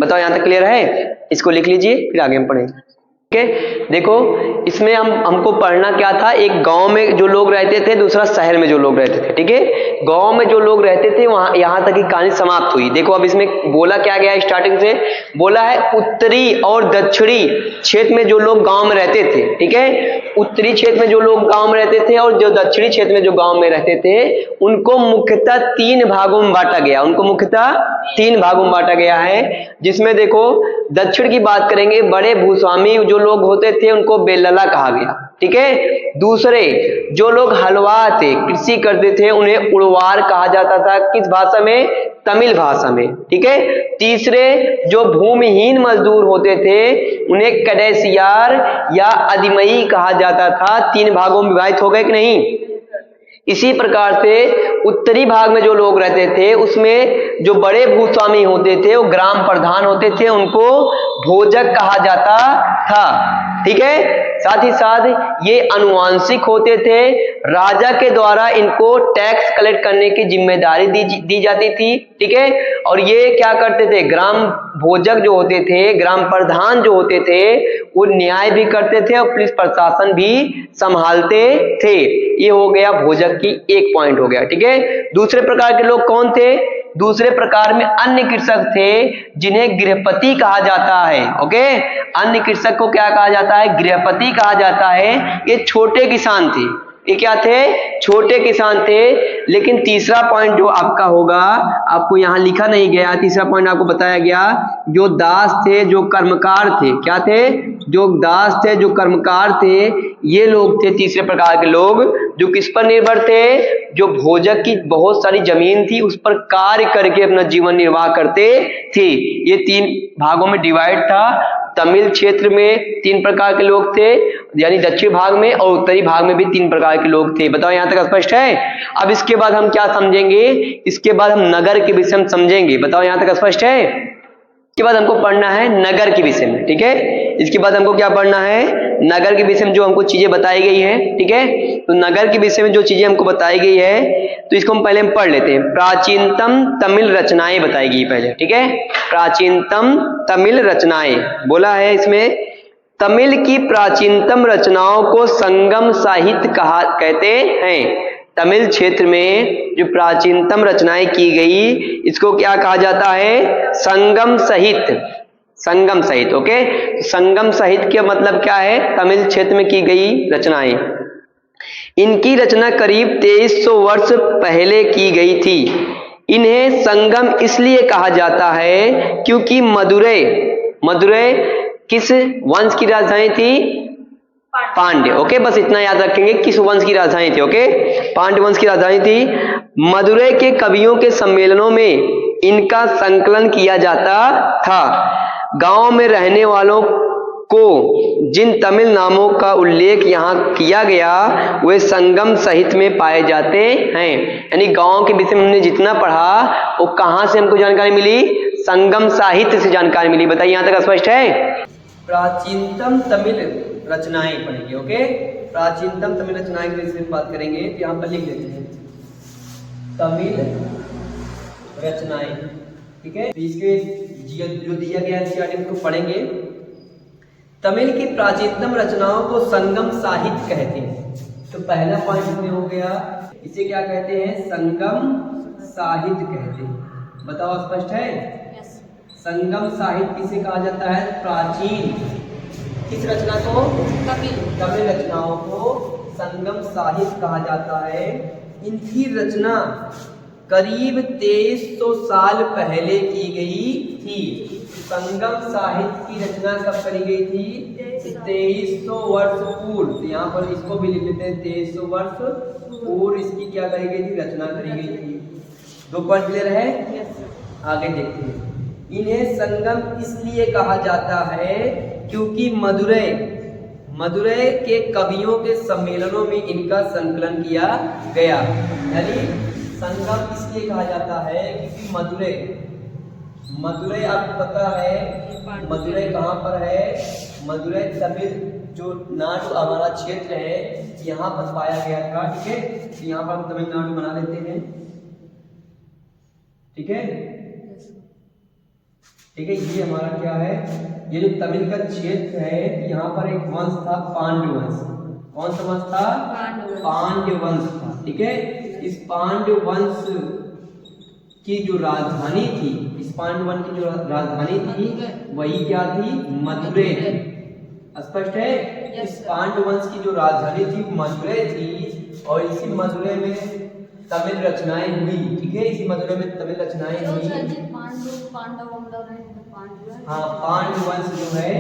बताओ यहाँ तक क्लियर है? इसको लिख लीजिए, फिर आगे हम पढ़ेंगे। ठीक, देखो इसमें हमको पढ़ना क्या था? एक गांव में जो लोग रहते थे, दूसरा शहर में जो लोग रहते थे। ठीक है, गांव में जो लोग रहते थे वहां यहाँ तक की कहानी समाप्त हुई। देखो अब इसमें बोला क्या गया? स्टार्टिंग से बोला है उत्तरी और दक्षिणी क्षेत्र में जो लोग गांव में रहते थे। ठीक है, उत्तरी क्षेत्र में जो लोग गांव में रहते थे और जो दक्षिणी क्षेत्र में जो गांव में रहते थे उनको मुख्यतः 3 भागों में बांटा गया। उनको मुख्यतः 3 भागों में बांटा गया है, जिसमें देखो दक्षिण की बात करेंगे, बड़े भूस्वामी जो लोग होते थे उनको बेल्लला कहा गया। ठीक है, दूसरे जो लोग हलवा थे, कृषि करते थे, उन्हें उड़वार कहा जाता था। किस भाषा में? तमिल भाषा में। ठीक है, तीसरे जो भूमिहीन मजदूर होते थे उन्हें कडेसियार या अदिमई कहा जाता था। 3 भागों में विभाजित हो गए कि नहीं? इसी प्रकार से उत्तरी भाग में जो लोग रहते थे उसमें जो बड़े भूस्वामी होते थे वो ग्राम प्रधान होते थे, उनको भोजक कहा जाता था। ठीक है, साथ ही साथ ये अनुवांशिक होते थे, राजा के द्वारा इनको टैक्स कलेक्ट करने की जिम्मेदारी दी जाती थी। ठीक है, और ये क्या करते थे? ग्राम भोजक जो होते थे, ग्राम प्रधान जो होते थे, वो न्याय भी करते थे और पुलिस प्रशासन भी संभालते थे। ये हो गया भोजक की एक पॉइंट हो गया। ठीक है, दूसरे प्रकार के लोग कौन थे? दूसरे प्रकार में अन्य कृषक थे जिन्हें गृहपति कहा जाता है। ओके, अन्य कृषक को क्या कहा जाता है? गृहपति कहा जाता है। ये छोटे किसान थे। ये क्या थे? छोटे किसान थे। लेकिन तीसरा पॉइंट जो आपका होगा, आपको यहां लिखा नहीं गया, तीसरा पॉइंट आपको बताया गया, जो दास थे, जो कर्मकार थे। क्या थे? जो दास थे, जो कर्मकार थे, ये लोग थे तीसरे प्रकार के लोग, जो किस पर निर्भर थे? जो भोजक की बहुत सारी जमीन थी उस पर कार्य करके अपना जीवन निर्वाह करते थे। ये 3 भागों में डिवाइड था। तमिल क्षेत्र में 3 प्रकार के लोग थे, यानी दक्षिण भाग में, और उत्तरी भाग में भी 3 प्रकार के लोग थे। बताओ यहाँ तक स्पष्ट है? अब इसके बाद हम क्या समझेंगे? इसके बाद हम नगर के विषय में समझेंगे। बताओ यहाँ तक स्पष्ट है? इसके बाद हमको पढ़ना है नगर के विषय में। ठीक है, इसके बाद हमको क्या पढ़ना है? नगर के विषय में जो हमको चीजें बताई गई है। ठीक है, तो नगर के विषय में जो चीजें हमको बताई गई है तो इसको हम पहले पढ़ लेते हैं। प्राचीनतम तमिल रचनाएं बताई गई पहले। ठीक है, प्राचीनतम तमिल रचनाएं बोला है इसमें। तमिल की प्राचीनतम रचनाओं को संगम साहित्य कहते हैं। तमिल क्षेत्र में जो प्राचीनतम रचनाएं की गई इसको क्या कहा जाता है? संगम साहित्य। संगम साहित्य। ओके, संगम साहित्य का मतलब क्या है? तमिल क्षेत्र में की गई रचनाएं। इनकी रचना करीब 2300 वर्ष पहले की गई थी। इन्हें संगम इसलिए कहा जाता है क्योंकि मदुरै किस वंश की राजधानी थी? पांड्य। ओके, बस इतना याद रखेंगे, किस वंश की राजधानी थी? ओके, पांड्य वंश की राजधानी थी। मदुरै के कवियों के सम्मेलनों में इनका संकलन किया जाता था। गांव में रहने वालों को जिन तमिल नामों का उल्लेख यहाँ किया गया वे संगम साहित्य में पाए जाते हैं। यानी गांव के विषय में हमने जितना पढ़ा वो कहाँ से हमको जानकारी मिली? संगम साहित्य से जानकारी मिली। बताइए यहाँ तक स्पष्ट है? प्राचीनतम तमिल रचनाएं पढ़ेंगे। ओके, प्राचीनतम तमिल रचनाएं के विषय में बात करेंगे। तो यहाँ पर लिख लेते हैं तमिल रचनाएं। ठीक है, इसके जो दिया गया है उसको पढ़ेंगे। तमिल की प्राचीनतम रचनाओं को संगम साहित्य कहते हैं। तो पहला पॉइंट में हो गया, इसे क्या कहते हैं? संगम साहित्य कहते हैं। बताओ स्पष्ट है? संगम साहित्य किसे कहा जाता है? प्राचीन किस रचना को? तमिल रचनाओं को संगम साहित्य कहा जाता है। इनकी रचना करीब 2300 साल पहले की गई थी। संगम साहित्य की रचना कब करी गई थी? 2300 वर्ष पूर्व। तो यहाँ पर इसको भी लिख लेते हैं, 2300 वर्ष पूर्व इसकी क्या करी गई थी? रचना करी गई थी। 2 पॉइंट क्लियर है? आगे देखते हैं। इन्हें संगम इसलिए कहा जाता है क्योंकि मदुरै के कवियों के सम्मेलनों में इनका संकलन किया गया। यानी संगम इसलिए कहा जाता है क्योंकि मदुरै आपको पता है मदुरै कहाँ पर है? मदुरै तमिल जो नाडु हमारा क्षेत्र है यहाँ पर पाया गया था। ठीक है, तो यहाँ पर हम तमिलनाडु बना लेते हैं। ठीक है, ठीक है, ये हमारा क्या है? ये जो तमिल का क्षेत्र है यहाँ पर एक वंश था, पांड्य वंश। कौन सा वंश था? पांड्य वंश था। ठीक है, इस पांड्य वंश की जो राजधानी थी, इस पांड्य वंश की जो राजधानी थी वही क्या थी? मदुरै। स्पष्ट है? इस पांड्य वंश की जो राजधानी थी मदुरै थी और इसी मदुरै में तमिल रचनाएं हुई। ठीक है, इसी मदुरै में तमिल रचनाएं हुई। हाँ, पांड्य वंश जो है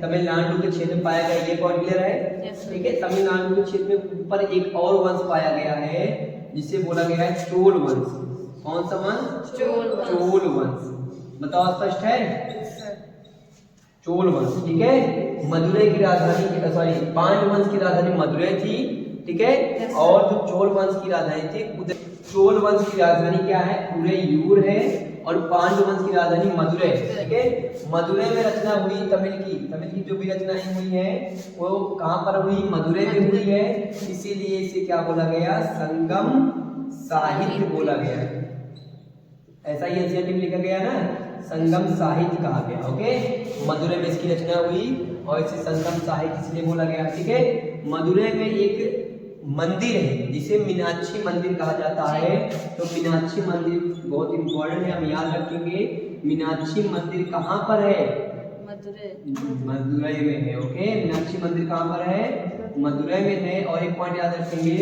तमिलनाडु के क्षेत्र में पाया गया। ये पॉइंट क्लियर है? ठीक है, तमिलनाडु के क्षेत्र में ऊपर एक और वंश पाया गया है जिसे बोला गया है चोल वंश। कौन सा वंश? चोल वंश। बताओ, स्पष्ट है? चोल वंश। ठीक है, मदुरै की राजधानी, सॉरी, पांड्य वंश की राजधानी मदुरै थी। ठीक है, और जो चोल वंश की राजधानी थी, चोल वंश की राजधानी क्या है? उदययूर है और पांड्य वंश की राजधानी मदुरै। ठीक है, मदुरै में रचना हुई तमिल की जो भी रचनाएं हुई है वो कहाँ पर हुई? मदुरै में हुई है। इसीलिए इसे क्या बोला गया? संगम साहित्य बोला गया। ऐसा ही एनसीईआरटी में लिखा गया ना, संगम साहित्य कहा गया। ओके, मदुरै में इसकी रचना हुई और इसे संगम साहित्य इसलिए बोला गया। ठीक है, मदुरै में एक मंदिर है जिसे मीनाक्षी मंदिर कहा जाता है। तो मीनाक्षी मंदिर बहुत इंपॉर्टेंट है, हम याद रखेंगे। मीनाक्षी मंदिर कहाँ पर है? मदुरै में है। ओके, मीनाक्षी मंदिर कहाँ पर है? मदुरै में है। और एक पॉइंट याद रखेंगे,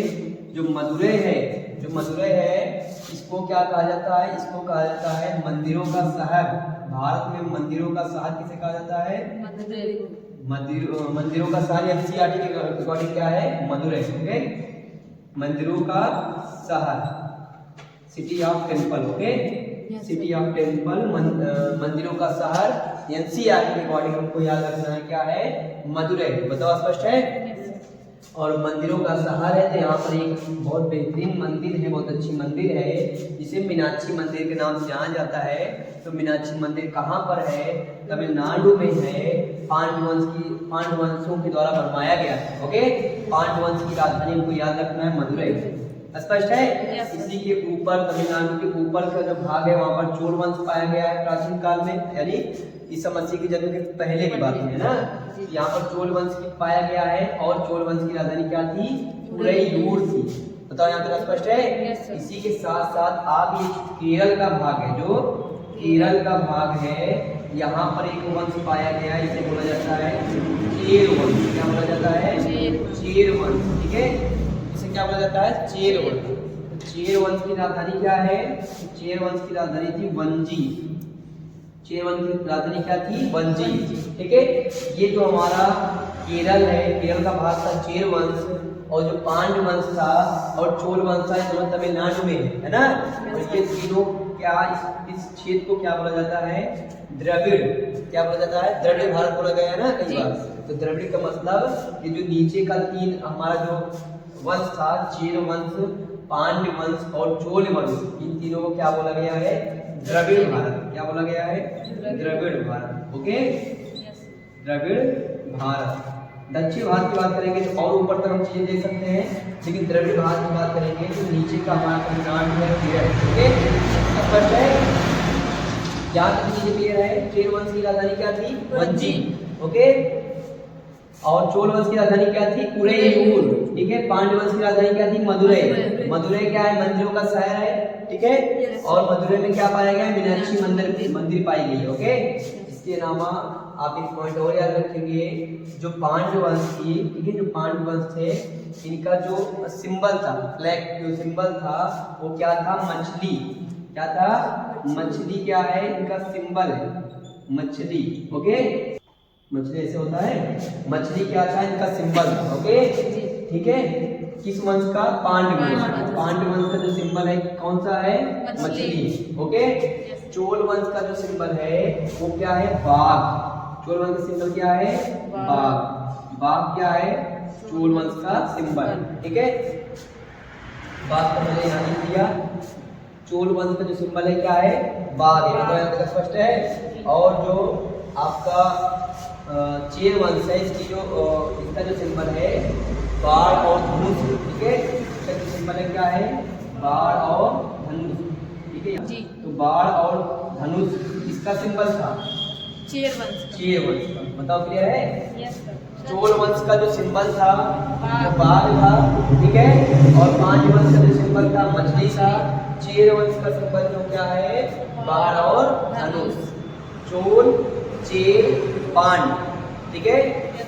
जो मदुरै है इसको क्या कहा जाता है? इसको कहा जाता है मंदिरों का शहर। भारत में मंदिरों का शहर किसे कहा जाता है? मंदिरों का शहर एनसीईआरटी के अकॉर्डिंग क्या है? मदुरै। ओके, मंदिरों का शहर, city of temple. Okay, city of temple, मंदिरों का शहर एनसीईआरटी के अकॉर्डिंग हमको याद रखना है क्या है? मदुरै। बताओ, स्पष्ट है? और मंदिरों का शहर है। तो यहाँ पर एक बहुत बेहतरीन मंदिर है, बहुत अच्छी मंदिर है जिसे मीनाक्षी मंदिर के नाम से जाना जाता है। तो मीनाक्षी मंदिर कहाँ पर है? तमिलनाडु में है। पांड्य वंशों के द्वारा बनवाया गया है। ओके, पांड्य वंश की राजधानी हमको याद रखना है मदुरै। स्पष्ट है? इसी के ऊपर, तमिलनाडु के ऊपर का जो भाग है वहाँ पर चोल वंश पाया गया है प्राचीन काल में, यानी ईसा मसीह के जन्म के पहले की बात है ना। यहाँ पर चोल वंश की पाया गया है और चोल वंश की राजधानी क्या थी? उदययूर थी। बताओ, यहाँ तक स्पष्ट है? इसी के साथ साथ आगे केरल का भाग है, जो केरल का भाग है, यहाँ पर एक वंश पाया गया है, इसे बोला जाता है चेर वंश। क्या बोला जाता है? चेर वंश। ठीक है, इसे क्या बोला जाता है? चेर वंश। चेर वंश की राजधानी क्या है? चेर वंश की राजधानी थी वंजी। चेर वंश की राजधानी क्या थी? वंजी। ठीक है, ये जो हमारा केरल है, केरल का भाग था चेर वंश, और जो पांड्य वंश था और चोल वंश था, ये दोनों तमिलनाडु में है ना। और ये तीनों क्या, इस क्षेत्र को क्या बोला जाता है? द्रविड़। क्या बोला जाता है? द्रविड़ भारत बोला गया है ना कई बार। तो द्रविड़ का मतलब ये जो नीचे का 3 हमारा जो वंश था, चेर वंश, पांड्य वंश और चोल वंश, इन तीनों को क्या बोला गया है? द्रविड़ भारत। क्या बोला गया है? द्रविड़ भारत। ओके, द्रविड़ भारत। दक्षिण भारत की बात करेंगे तो और ऊपर तक हम चीजें देख सकते हैं, लेकिन द्रविड़ भारत की बात करेंगे तो नीचे का हमारा तमिलनाडु है, केरल। ओके, स्पष्ट है? यहाँ तक चीजें क्लियर है? चेर वंश की राजधानी क्या थी? वंजी। ओके, और चोल वंश की राजधानी क्या थी? उदययूर। ठीक है, पांड्य वंश की राजधानी क्या थी? मदुरै। मदुरै क्या है? मंदिरों का शहर है। ठीक है, और मदुरै में क्या पाया गया? मीनाक्षी मंदिर पाई गई। ओके, इसके अलावा आप एक पॉइंट और याद रखेंगे, जो पांडु वंश की, ठीक है, जो पांडु वंश थे इनका जो सिंबल था, फ्लैग जो सिंबल था वो क्या था, मछली। क्या था, मछली। क्या है इनका सिंबल है, मछली। ओके, मछली ऐसे होता है, मछली क्या था इनका सिंबल। ओके, ठीक है। किस वंश का, पांडु वंश। पांडु वंश का जो सिंबल है कौन सा है, मछली। ओके, चोल वंश का जो सिंबल है वो क्या है, बाघ। चोल वंश का सिंबल क्या है, बाघ। बाघ क्या है, चोल वंश का सिंबल। ठीक है, बाघ को मैंने यहाँ लिख दिया। चोल वंश का जो सिंबल है क्या है, बाघ है। तो यहाँ तक स्पष्ट है। और जो आपका चेर वंश है, इसकी जो इसका जो सिंबल है बाढ़ और धनुष। ठीक है, इसका जो सिंबल है क्या है, बाढ़ और धनुष। ठीक है, तो बाढ़ और धनुष इसका सिंबल था, चेर वंश। चेर वंश का। बताओ क्लियर है। Yes sir. चोल वंश का जो सिंबल था वो बाघ था। ठीक है, और पांच वंश का जो सिंबल था मछली था। चेर वंश का सिंबल जो क्या है, बाढ़ और धनुष। चोल, चेर, पांड। ठीक है,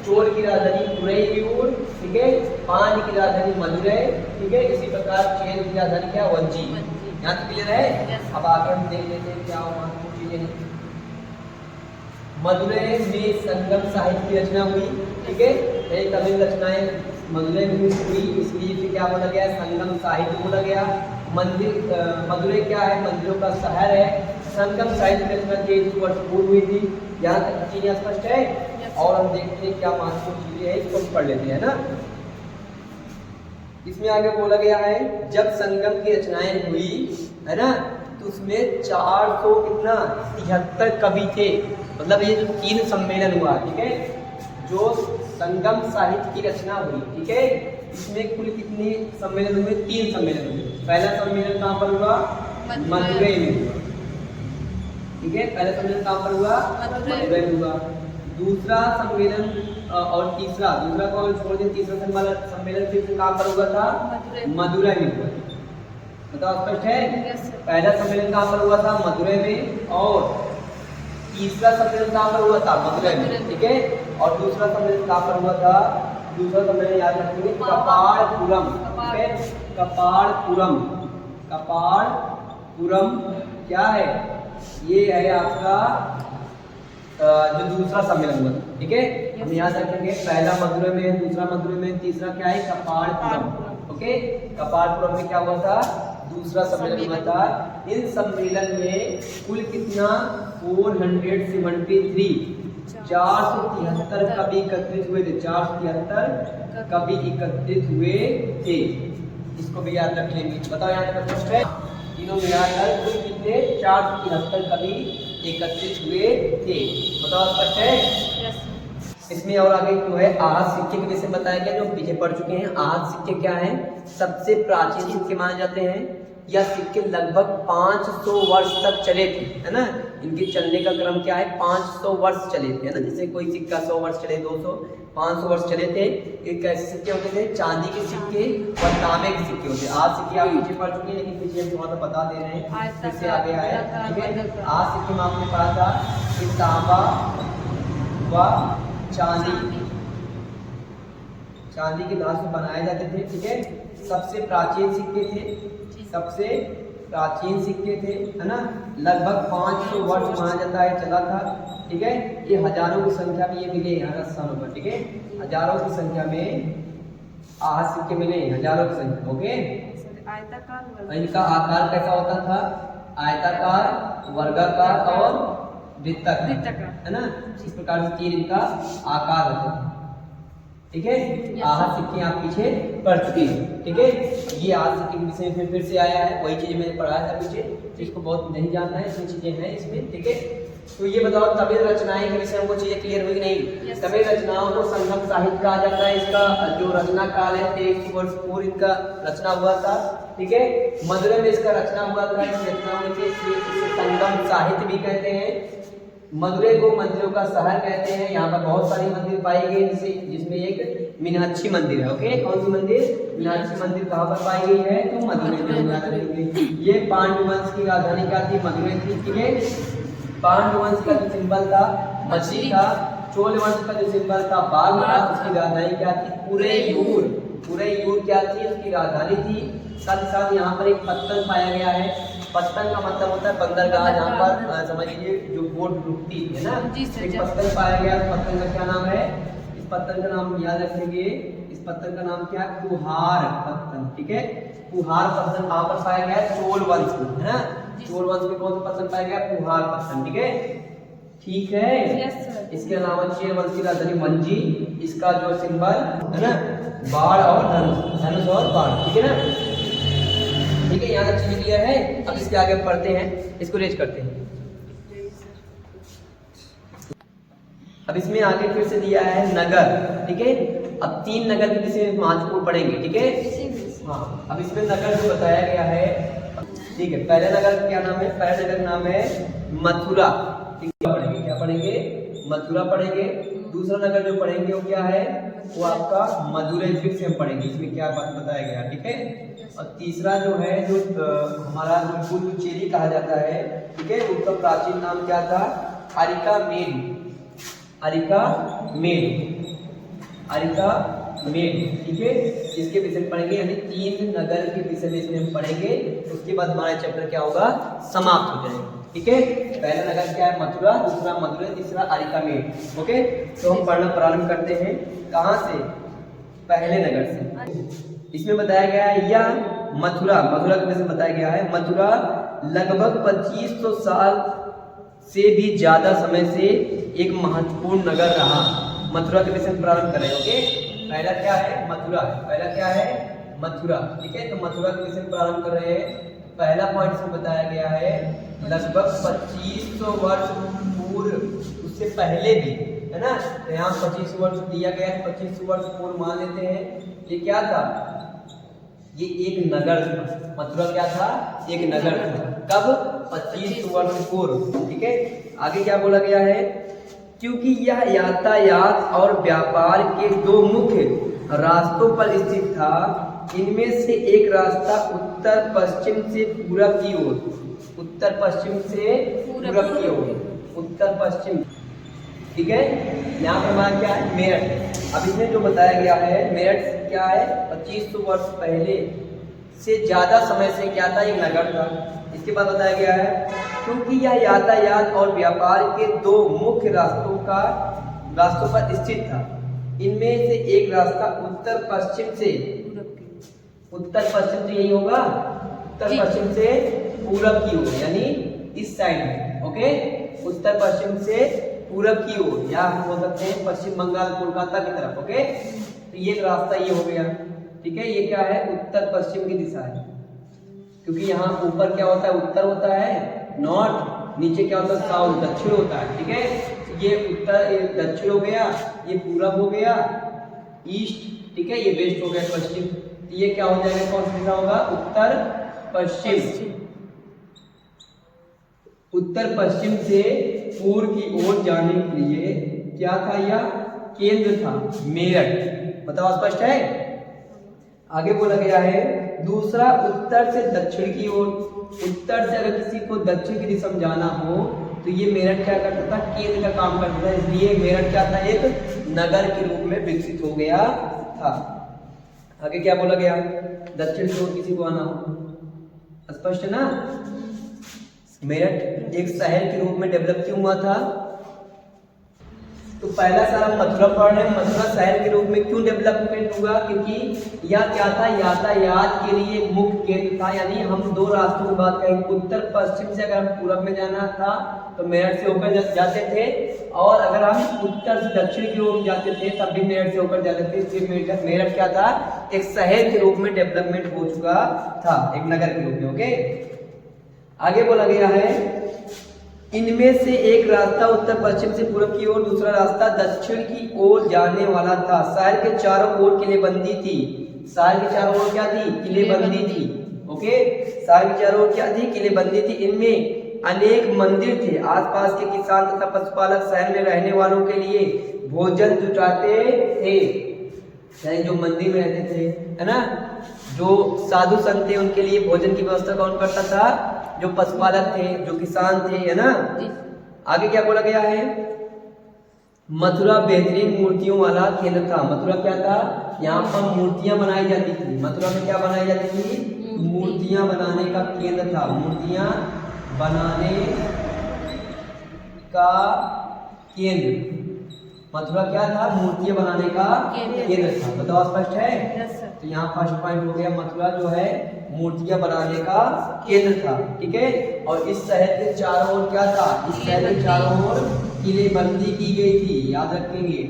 चोल की राजधानी तुरैयूर। ठीक है, पांड की राजधानी मदुरै। ठीक है, इसी प्रकार चेर की राजधानी क्या, वंची। यहाँ तक क्लियर है। अब आगे हम देख लेते हैं क्या महत्वपूर्ण चीजें हैं। मदुरै में संगम साहित्य की रचना हुई। ठीक है, तमिल रचनाएं मदुरै में हुई, इसलिए फिर क्या बोला गया, संगम साहित्य बोला गया। मंदिर, मदुरै क्या है, मंदिरों का शहर है। संगम साहित्य की रचना 300 वर्ष पूर्व हुई थी। यहाँ तक चीजें स्पष्ट है। और हम देखते हैं क्या महत्वपूर्ण चीजें हैं, इसको पढ़ लेते हैं ना। इसमें आगे बोला गया है, जब संगम की रचनाएं हुई है ना, तो उसमें 400 कितना 73 कवि थे। मतलब ये जो 3 सम्मेलन हुआ, ठीक है, जो संगम साहित्य की रचना हुई। ठीक है, इसमें कुल कितने सम्मेलन हुए, 3 सम्मेलन हुए। पहला सम्मेलन कहाँ पर हुआ, मदुरै में हुआ। ठीक है, पहला सम्मेलन कहाँ पर हुआ, मदुरै में हुआ। दूसरा सम्मेलन और तीसरा को छोड़ दें, तीसरा सम्मेलन फिर कहाँ पर हुआ था, मदुरै में हुआ। बताओ स्पष्ट है। पहला सम्मेलन कहाँ पर हुआ था, मदुरै में, और तीसरा सम्मेलन कहाँ पर हुआ था, मदुरै में। ठीक है, और दूसरा सम्मेलन कहाँ पर हुआ था, दूसरा सम्मेलन याद रखेंगे, कपाड़पुरम। ठीक है, कपाड़पुरम। कपाड़पुरम क्या है, ये है आपका जो दूसरा सम्मेलन हुआ। ठीक है, हम याद रखेंगे, पहला मदुरै में, दूसरा मदुरै में, तीसरा क्या है, कपाड़पुरम। ओके, कपाड़पुरम में क्या हुआ था, दूसरा सम्मेलन हुआ था। इन सम्मेलन में कुल कितना 473 473 कवि एकत्रित हुए थे। 473 कवि एकत्रित हुए थे। इसको भी याद रख लेंगे। बताओ यहाँ तक स्पष्ट है। तीनों मिलाकर कुल कितने 473 कवि एकत्रित हुए थे। बताओ स्पष्ट है। इसमें और आगे जो है आहत सिक्के के विषय बताया गया, जो पीछे पढ़ चुके हैं। आहत सिक्के क्या हैं, सबसे प्राचीन सिक्के माने जाते हैं। यह सिक्के लगभग 500 वर्ष तक चले थे, है ना। इनके चलने का क्रम क्या है, 500 वर्ष चले थे, है ना। जैसे कोई सिक्का 100 वर्ष चले, 200, 500 वर्ष चले थे। ये कैसे सिक्के होते थे, चांदी के सिक्के और तांबे के सिक्के होते। आज सिक्के आप पीछे पढ़ चुके हैं, लेकिन पीछे हम थोड़ा सा बता दे रहे हैं, फिर से आगे आए। ठीक है, आज सिक्के में आपने पढ़ा था कि तांबा व चांदी के धातु से बनाए जाते थे। ठीक है, सबसे प्राचीन सिक्के थे, सबसे प्राचीन सिक्के थे, है ना। लगभग 500 वर्ष माना जाता है चला था। ठीक है, ये हजारों की संख्या में ये मिले यहाँ स्थानों पर। ठीक है, हजारों की संख्या में आहत सिक्के मिले, हजारों की संख्या। ओके, इनका आकार कैसा होता था, आयताकार, वर्गाकार और वृत्ताकार, है ना। इस प्रकार से 3 इनका आकार होता है। ठीक है, आहत सिक्के आप पीछे पढ़ चुके हैं। ठीक है, ये आहत सिक्के के विषय में फिर से आया है, वही चीजें मैंने पढ़ाया था पीछे, इसको बहुत नहीं जानना है, इसमें चीजें हैं इसमें। ठीक है, तो ये बताओ तमिल रचनाएं के विषय में वो चीजें क्लियर हुई नहीं। तमिल रचनाओं को संगम साहित्य कहा जाता है। इसका जो रचना काल है 2300 वर्ष पूर्व इनका रचना हुआ था। ठीक है, मदुरै में इसका रचना हुआ था, रचना हुई थी, इसे संगम साहित्य भी कहते हैं। मदुरै को मंदिरों का शहर कहते हैं। यहाँ पर बहुत सारी मंदिर पाई गई, जिसमें एक मीनाक्षी मंदिर है। ओके, कौन सी मंदिर, मीनाक्षी मंदिर कहाँ पर पाई गई है, तो मदुरै में। ये पांडु वंश की राजधानी क्या थी, मदुरै थी। ठीक है, पांडु वंश का जो सिंबल था मछली था। चोल वंश का जो सिंबल था बाघ था, उसकी राजधानी क्या थी? पुरैयूर। पुरैयूर क्या थी? उसकी राजधानी थी। साथ ही साथ यहाँ पर एक पत्तन पाया गया है। पत्तन का मतलब होता है बंदरगाह, जहाँ पर समझ लीजिए जो बोट रुकती है ना। एक पत्तन पाया गया, पत्तन का क्या नाम है? इस पत्तन का नाम याद रखेंगे, इस पत्तन का नाम क्या है? कुहार पत्तन, ठीक है। कुहार पत्तन कहाँ पर पाया गया है? चोल वंश में, है ना। चोल वंश में कौन सा पत्तन पाया गया? कुहार पत्तन, ठीक है। ठीक है। इसके अलावा चेर वंश की राजधानी मंजी, इसका जो सिंबल है ना बाढ़ और धनुष, धनुष और बाढ़, ठीक है ना। ठीक है, यहाँ तक चीज क्लियर है। अब इसके आगे पढ़ते हैं, इसको रेज करते हैं। अब इसमें आगे फिर से दिया है नगर, ठीक है। अब 3 नगर के विषय में महत्वपूर्ण पढ़ेंगे, ठीक है। हाँ, अब इसमें नगर जो बताया गया है, ठीक है। पहले नगर का क्या नाम है? पहले नगर नाम है मथुरा, ठीक है। पढ़ेंगे, क्या पढ़ेंगे? मथुरा पढ़ेंगे। दूसरा नगर जो पढ़ेंगे वो क्या है? वो आपका मदुरई, फिर से हम पढ़ेंगे इसमें क्या बात बताया गया, ठीक है। और तीसरा जो है जो हमारा जो पुडुचेरी कहा जाता है, ठीक है, उसका प्राचीन नाम क्या था? अरिकामेन, अरिकामेन, अरिकामेन, ठीक है। इसके विषय में पढ़ेंगे, यानी 3 नगर के विषय में इसमें हम पढ़ेंगे। उसके बाद हमारा चैप्टर क्या होगा? समाप्त हो जाएगा, ठीक है। पहला नगर क्या है? मथुरा, दूसरा मदुरई, तीसरा अरिकामेन, ओके। तो हम पढ़ना प्रारंभ करते हैं, कहाँ से? पहले नगर से। इसमें बताया गया है यह मथुरा, मथुरा के विषय में बताया गया है। मथुरा लगभग 2500 साल से भी ज्यादा समय से एक महत्वपूर्ण नगर रहा। मथुरा के विषय में प्रारंभ करें, ओके। पहला क्या है? मथुरा। पहला क्या है? मथुरा, ठीक है। तो मथुरा के विषय में प्रारंभ कर रहे हैं। पहला पॉइंट इसमें बताया गया है लगभग 2500 वर्ष पूर्व, उससे पहले भी, है ना। तो यहाँ 25 वर्ष दिया गया है, 25 वर्ष पूर्व मान लेते हैं। ये क्या था? ये एक नगर था। मथुरा क्या था? एक नगर था। कब? 25 वर्ष पूर्व, ठीक है। आगे क्या बोला गया है? क्योंकि यह यातायात और व्यापार के 2 मुख्य रास्तों पर स्थित था। इनमें से एक रास्ता उत्तर पश्चिम से पूरब की ओर, उत्तर पश्चिम से पूरब की ओर, उत्तर पश्चिम, ठीक है। यहाँ पर हमारा क्या है? मेरठ। अब इसमें जो बताया गया है, मेरठ क्या है? 2500 वर्ष पहले से ज्यादा समय से क्या था? एक नगर था। इसके बाद बताया गया है क्योंकि यह यातायात और व्यापार के 2 मुख्य रास्तों पर स्थित था। इनमें से एक रास्ता उत्तर पश्चिम से, उत्तर पश्चिम से यही होगा, उत्तर पश्चिम से पूरब की ओर, यानी इस साइड में, ओके। उत्तर पश्चिम से पूरब की ओर, या हम बोल सकते हैं पश्चिम बंगाल कोलकाता की तरफ, ओके। तो ये रास्ता ये हो गया, ठीक है। ये क्या है? उत्तर पश्चिम की दिशा है, क्योंकि यहाँ ऊपर क्या होता है? उत्तर होता है, नॉर्थ, नीचे क्या होता है? साउथ, दक्षिण होता है, ठीक है। ये उत्तर, ये दक्षिण हो गया, ये पूरब हो गया, ईस्ट, ठीक है। ये वेस्ट हो गया, पश्चिम। तो ये क्या हो जाएगा? कौन सी दिशा होगा? उत्तर पश्चिम। उत्तर पश्चिम से पूर्व की ओर जाने के लिए क्या था? यह केंद्र था, मेरठ। बताओ, स्पष्ट है? आगे बोला गया है दूसरा उत्तर से दक्षिण की ओर। उत्तर से अगर किसी को दक्षिण की दिशा में जाना हो तो ये मेरठ क्या करता था? केंद्र का काम करता था। इसलिए मेरठ क्या था? एक नगर के रूप में विकसित हो गया था। आगे क्या बोला गया? दक्षिण की ओर किसी को आना हो, स्पष्ट है ना। मेरठ एक शहर के रूप में डेवलप क्यों हुआ था? तो पहला साल हम मथुरा पढ़ रहे हैं। मथुरा शहर के रूप में क्यों डेवलपमेंट हुआ? क्योंकि यह क्या था? यातायात के लिए एक मुख्य केंद्र था। यानी हम 2 रास्तों की बात करेंगे। उत्तर पश्चिम से अगर हम पूरब में जाना था तो मेरठ से होकर जाते थे, और अगर हम उत्तर से दक्षिण की ओर जाते थे तब भी मेरठ से होकर जाते थे। इसलिए मेरठ क्या था? एक शहर के रूप में डेवलपमेंट हो चुका था, एक नगर के रूप में, ओके। आगे बोला गया है इनमें से एक रास्ता उत्तर पश्चिम से पूर्व की ओर, दूसरा रास्ता दक्षिण की ओर जाने वाला था। शहर के चारों ओर किलेबंदी थी। शहर के चारों ओर क्या थी? किलेबंदी थी, ओके। शहर के चारों ओर क्या थी? किलेबंदी थी। इनमें अनेक मंदिर थे। आसपास के किसान तथा पशुपालक शहर में रहने वालों के लिए भोजन जुटाते थे, यानी जो मंदिर में रहते थे, है ना, जो साधु संत थे, उनके लिए भोजन की व्यवस्था कौन करता था? जो पशुपालक थे, जो किसान थे, है ना। आगे क्या बोला गया है? मथुरा बेहतरीन मूर्तियों वाला केंद्र था। मथुरा क्या था? यहाँ पर मूर्तियां बनाई जाती थी। मथुरा में क्या बनाई जाती थी? मूर्तियां बनाने का केंद्र था। मूर्तियां बनाने का केंद्र मथुरा क्या था? मूर्तियां बनाने का केंद्र था। बताओ स्पष्ट है? तो यहाँ फर्स्ट पॉइंट हो गया, मथुरा जो है मूर्तियां बनाने का केंद्र था। ठीक है। और इस शहर के चारों ओर क्या था? इस शहर के चारों ओर किलेबंदी की गई थी। याद रखेंगे,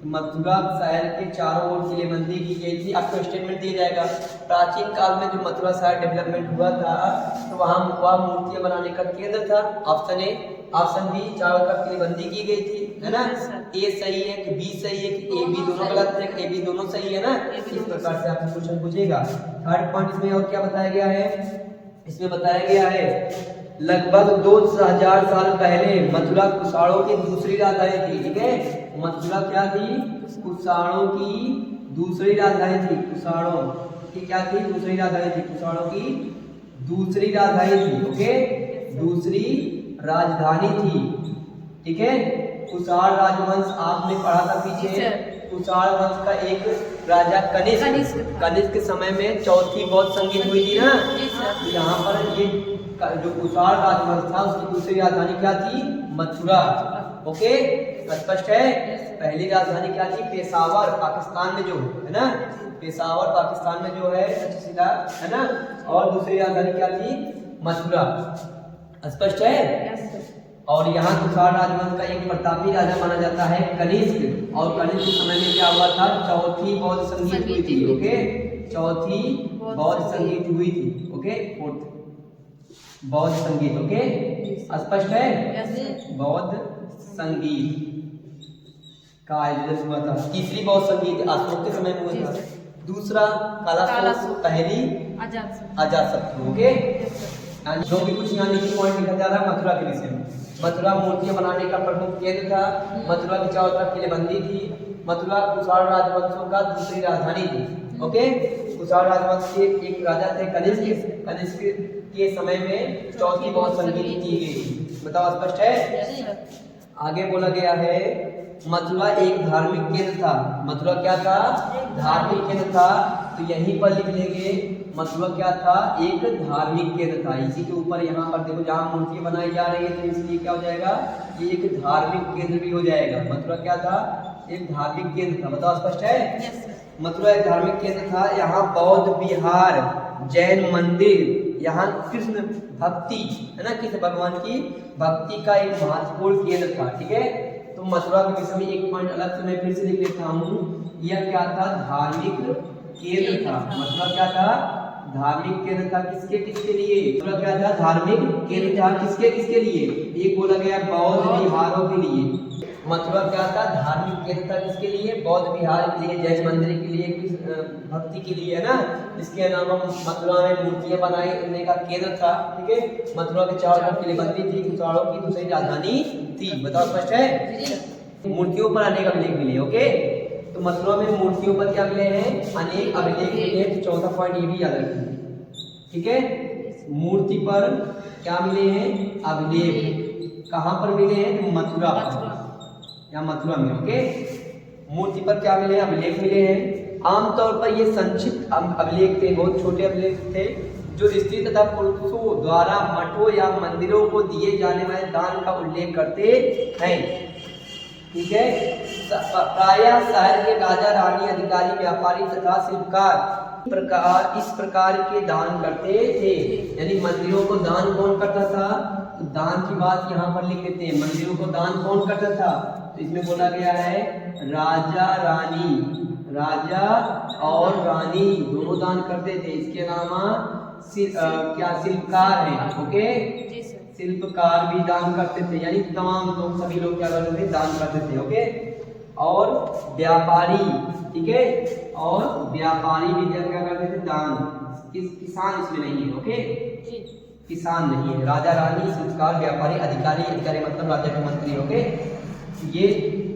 मथुरा शहर के चारों ओर किलेबंदी की गई थी। आपको स्टेटमेंट दिया जाएगा, प्राचीन काल में जो मथुरा शहर डेवलपमेंट हुआ था तो वहाँ वह मूर्तियां बनाने का केंद्र था। Option A. ऑप्शन बी, चारों तरफ किलेबंदी की गई थी, है ना। ए सही है कि बी सही है कि ए बी दोनों गलत है कि ए बी दोनों सही है ना। इस प्रकार से आपसे क्वेश्चन पूछेगा। थर्ड पॉइंट इसमें और क्या बताया गया है? इसमें बताया गया है लगभग 2000 साल पहले मथुरा कुषाणों की दूसरी राजधानी थी। ठीक है। मथुरा क्या थी? कुषाणों की दूसरी राजधानी थी। कुषाणों की क्या थी? दूसरी राजधानी थी। कुषाणों की दूसरी राजधानी थी। ओके, दूसरी राजधानी थी। ठीक है। कुषाण राजवंश आपने पढ़ा था पीछे। कुषाण वंश का एक राजा कनिष्क के समय में चौथी बौद्ध संगीत हुई थी ना। तो यहाँ पर ये जो कुषाण राजवंश था उसकी दूसरी राजधानी क्या थी? मथुरा। ओके, स्पष्ट है? पहली राजधानी क्या थी? पेशावर, पाकिस्तान में जो है ना, पेशावर पाकिस्तान में जो है तक्षशिला, है ना। और दूसरी राजधानी क्या थी? मथुरा। स्पष्ट है? और यहाँ कुषाण राजवंश का एक प्रतापी राजा माना जाता है कनिष्क। और कनिष्क के समय में क्या हुआ था? चौथी बौद्ध संगीत हुई थी। ओके, चौथी बौद्ध संगीत हुई थी। ओके, फोर्थ बौद्ध संगीत। ओके, स्पष्ट है? बौद्ध संगीत का आयोजन हुआ था। तीसरी बौद्ध संगीत अशोक के समय में हुआ था। दूसरा कालाशोक, पहली अजातशत्रु। ओके, जो भी कुछ यहाँ नीचे पॉइंट लिखा जा रहा है मथुरा के विषय में। मथुरा मूर्तियां बनाने का प्रमुख केंद्र था। मथुरा की चारों तरफ किलेबंदी थी। मथुरा कुषाण राजवंशों का दूसरी राजधानी थी। ओके, कुषाण राजवंश के एक राजा थे कनिष्क के समय में चौथी बौद्ध संगीत की गई थी। बताओ स्पष्ट है? आगे बोला गया है मथुरा एक धार्मिक केंद्र था। मथुरा क्या था? धार्मिक केंद्र था। तो यहीं पर लिख लेंगे मथुरा क्या था? एक धार्मिक केंद्र था। इसी के ऊपर यहाँ पर देखो जहाँ मूर्ति बनाई जा रही है तो इसलिए क्या हो जाएगा? ये एक धार्मिक केंद्र भी हो जाएगा। मथुरा क्या था? एक धार्मिक केंद्र था। बताओ स्पष्ट है? मथुरा एक धार्मिक केंद्र था। यहाँ बौद्ध विहार, जैन मंदिर, यहाँ कृष्ण भक्ति, है ना, कृष्ण भगवान की भक्ति का एक महत्वपूर्ण केंद्र था। ठीक है। तो मथुरा के विषय में एक पॉइंट अलग से मैं फिर से लिख लेता हूँ। यह क्या था? धार्मिक केंद्र था। मथुरा क्या था? धार्मिक केंद्र था। किसके किसके लिए? मथुरा क्या था? धार्मिक केंद्र था। किसके किसके लिए? एक बोला गया बौद्ध विहारों के लिए। मथुरा क्या था? धार्मिक केंद्र था। किसके लिए? बौद्ध विहार के लिए, जैन मंदिर के लिए, भक्ति के लिए, है ना। इसके अलावा मथुरा में मूर्तियां बनाने का केंद्र था। ठीक है। मथुरा के चारों तरफ किलेबंदी थी। कुषाणों की दूसरी राजधानी थी। बताओ स्पष्ट है? मूर्तियों पर अनेक अभिलेख मिले। ओके, तो मथुरा में मूर्तियों पर क्या मिले हैं? अनेक अभिलेख मिले। तो चौथा पॉइंट ये भी याद रखिए। ठीक है। मूर्ति पर क्या मिले हैं? अभिलेख। कहाँ पर मिले हैं? तो मथुरा पर या मथुरा में। ओके, मूर्ति पर क्या मिले? अभिलेख मिले हैं। आमतौर पर ये संक्षिप्त अभिलेख थे, बहुत छोटे अभिलेख थे जो स्त्री तथा पुरुषों द्वारा मठों या मंदिरों को दिए जाने वाले दान का उल्लेख करते हैं। ठीक है। प्रायः शहर के राजा, रानी, अधिकारी, व्यापारी तथा शिल्पकार इस प्रकार के दान करते थे। यानी मंदिरों को दान कौन करता था? तो दान की बात यहाँ पर लिख देते हैं। मंदिरों को दान कौन करता था? तो इसमें बोला गया है राजा रानी, राजा और रानी दोनों दान करते थे। इसके अलावा क्या शिल्पकार है? ओके, शिल्पकार भी दान करते थे। यानी तमाम लोग, सभी लोग क्या करते थे? दान करते थे। ओके, और व्यापारी, ठीक है, और व्यापारी भी क्या करते थे? दान। किसान इसमें नहीं है। ओके, किसान नहीं है। राजा, रानी, शिल्पकार, व्यापारी, अधिकारी, अधिकारी मतलब राजा के मंत्री। ओके, ये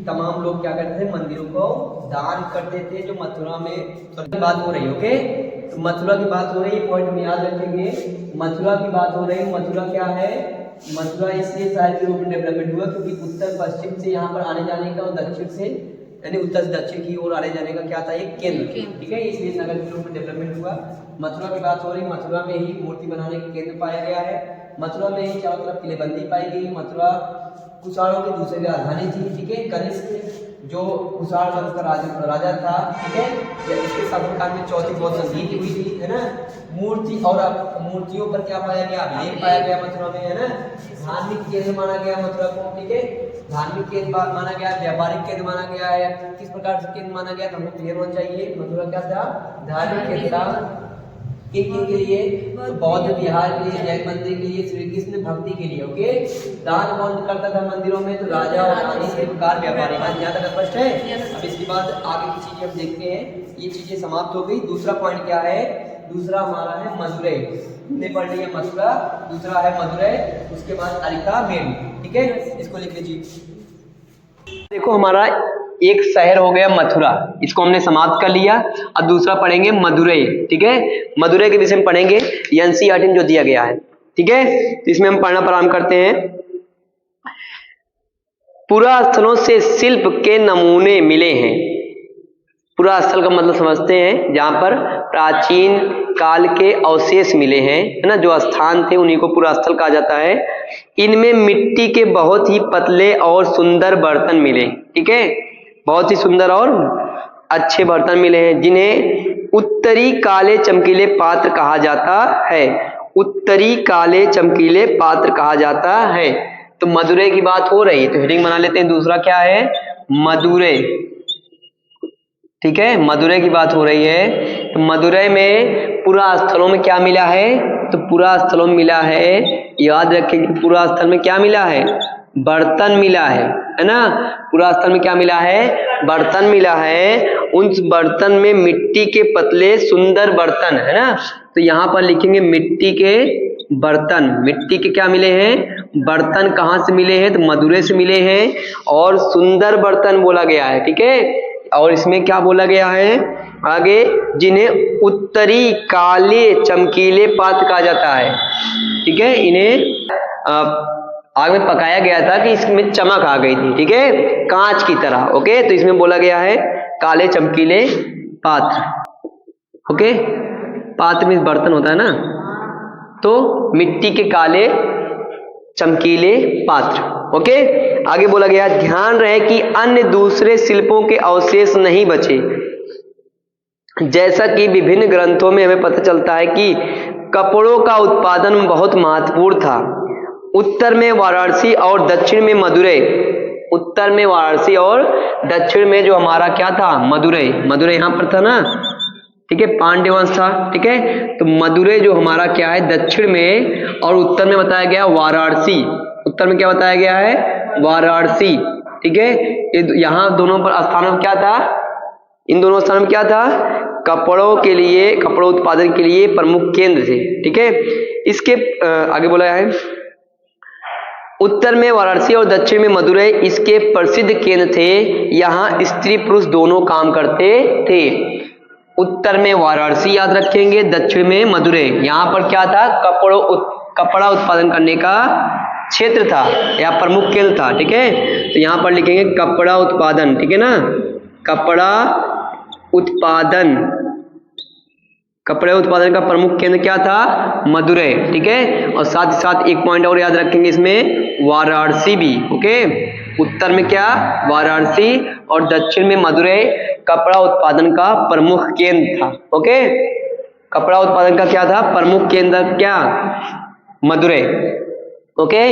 तमाम लोग क्या करते थे? मंदिरों को दान करते थे। जो मथुरा में बात हो रही है। ओके, तो मथुरा की बात हो रही है, पॉइंट में याद रखेंगे। मथुरा की बात हो रही है। मथुरा क्या है? मथुरा इसलिए शहर के रूप में डेवलपमेंट हुआ क्योंकि उत्तर पश्चिम से यहाँ पर आने जाने का और दक्षिण से यानी उत्तर से दक्षिण की ओर आने जाने का क्या था, एक केंद्र, ठीक है, इसलिए नगर के रूप में डेवलपमेंट हुआ। मथुरा की बात हो रही, मथुरा में ही मूर्ति बनाने के केंद्र पाया गया है। मथुरा में ही चारों तरफ किलेबंदी पाई गई। मथुरा कुषाणों की दूसरी राजधानी थी, ठीक है। कनिष्क जो कुषाण वंश का राजा था, ठीक है, इसके शासनकाल में चौथी बौद्ध संधि हुई थी, है ना। मूर्ति और मूर्तियों पर क्या पाया गया, अभिलेख पाया गया मथुरा में, है ना। धार्मिक केंद्र माना गया मथुरा को, ठीक है, धार्मिक केंद्र माना गया, व्यापारिक केंद्र माना गया है। किस प्रकार से केंद्र माना गया तो हमको क्लियर होना चाहिए। मथुरा क्या था, धार्मिक केंद्र था। किन के लिए, तो बौद्ध विहार के लिए, जैन मंदिर के लिए, श्री कृष्ण भक्ति के लिए, ओके। दान कौन करता था मंदिरों में, तो राजा और रानी, शिल्पकार, व्यापारी। यहाँ तक स्पष्ट है। अब इसके बाद आगे की चीजें हम देखते हैं। ये चीजें समाप्त हो गई। दूसरा पॉइंट क्या है, दूसरा हमारा है मदुरै। हमने पढ़ लिया मथुरा, दूसरा है मदुरै, उसके बाद अरिकामेड, ठीक है, इसको लिख लीजिए। देखो हमारा एक शहर हो गया मथुरा, इसको हमने समाप्त कर लिया। अब दूसरा पढ़ेंगे मदुरै, ठीक है। मदुरै के विषय में पढ़ेंगे, एनसीईआरटी में जो दिया गया है, ठीक है। तो इसमें हम पढ़ना प्रारंभ करते हैं। पुरा स्थलों से शिल्प के नमूने मिले हैं। पुरा स्थल का मतलब समझते हैं, जहां पर प्राचीन काल के अवशेष मिले हैं, है ना, जो स्थान थे उन्हीं को पुरा स्थल कहा जाता है। इनमें मिट्टी के बहुत ही पतले और सुंदर बर्तन मिले, ठीक है, बहुत ही सुंदर और अच्छे बर्तन मिले हैं, जिन्हें उत्तरी काले चमकीले पात्र कहा जाता है। उत्तरी काले चमकीले पात्र कहा जाता है। तो मदुरै की बात हो रही, तो हेडिंग बना लेते हैं। दूसरा क्या है, मदुरै, ठीक है, मदुरै की बात हो रही है। तो मदुरै में पुरा स्थलों में क्या मिला है, तो पुरा स्थलों में मिला है, याद रखें कि पुरा स्थल में क्या मिला है, बर्तन मिला है ना। पुरा स्थल में क्या मिला है, बर्तन मिला है। उन बर्तन में मिट्टी के पतले सुंदर बर्तन, है ना। तो यहाँ पर लिखेंगे मिट्टी के बर्तन। मिट्टी के क्या मिले हैं, बर्तन। कहाँ से मिले हैं, तो मदुरै से मिले हैं। और सुंदर बर्तन बोला गया है, ठीक है। और इसमें क्या बोला गया है आगे, जिन्हें उत्तरी काले चमकीले पात्र कहा जाता है, ठीक है। इन्हें आग में पकाया गया था कि इसमें चमक आ गई थी, ठीक है, कांच की तरह, ओके। तो इसमें बोला गया है काले चमकीले पात्र, ओके। पात्र में बर्तन होता है ना, तो मिट्टी के काले चमकीले पात्र, ओके। आगे बोला गया, ध्यान रहे कि अन्य दूसरे शिल्पों के अवशेष नहीं बचे। जैसा कि विभिन्न ग्रंथों में हमें पता चलता है कि कपड़ों का उत्पादन बहुत महत्वपूर्ण था। उत्तर में वाराणसी और दक्षिण में मदुरै। उत्तर में वाराणसी और दक्षिण में जो हमारा क्या था, मदुरै। मदुरै यहाँ पर था ना, ठीक है, पांड्य वंश था, ठीक है। तो मदुरै जो हमारा क्या है, दक्षिण में, और उत्तर में बताया गया वाराणसी। उत्तर में क्या बताया गया है, वाराणसी, ठीक है। यहाँ दोनों पर स्थानों में क्या था, इन दोनों स्थानों में क्या था, कपड़ों के लिए, कपड़ों उत्पादन के लिए प्रमुख केंद्र थे, ठीक है। इसके आगे बोला है, उत्तर में वाराणसी और दक्षिण में मदुरै इसके प्रसिद्ध केंद्र थे। यहाँ स्त्री पुरुष दोनों काम करते थे। उत्तर में वाराणसी याद रखेंगे, दक्षिण में मदुरै। यहाँ पर क्या था, कपड़ा उत्पादन करने का क्षेत्र था या प्रमुख केंद्र था, ठीक है। तो यहाँ पर लिखेंगे कपड़ा उत्पादन, ठीक है ना, कपड़ा उत्पादन। कपड़े उत्पादन का प्रमुख केंद्र क्या था, मदुरै, ठीक है। और साथ ही साथ एक पॉइंट और याद रखेंगे इसमें, वाराणसी भी, ओके। उत्तर में क्या, वाराणसी, और दक्षिण में मदुरै कपड़ा उत्पादन का प्रमुख केंद्र था, ओके। कपड़ा उत्पादन का क्या था, प्रमुख केंद्र क्या, मदुरै, ओके।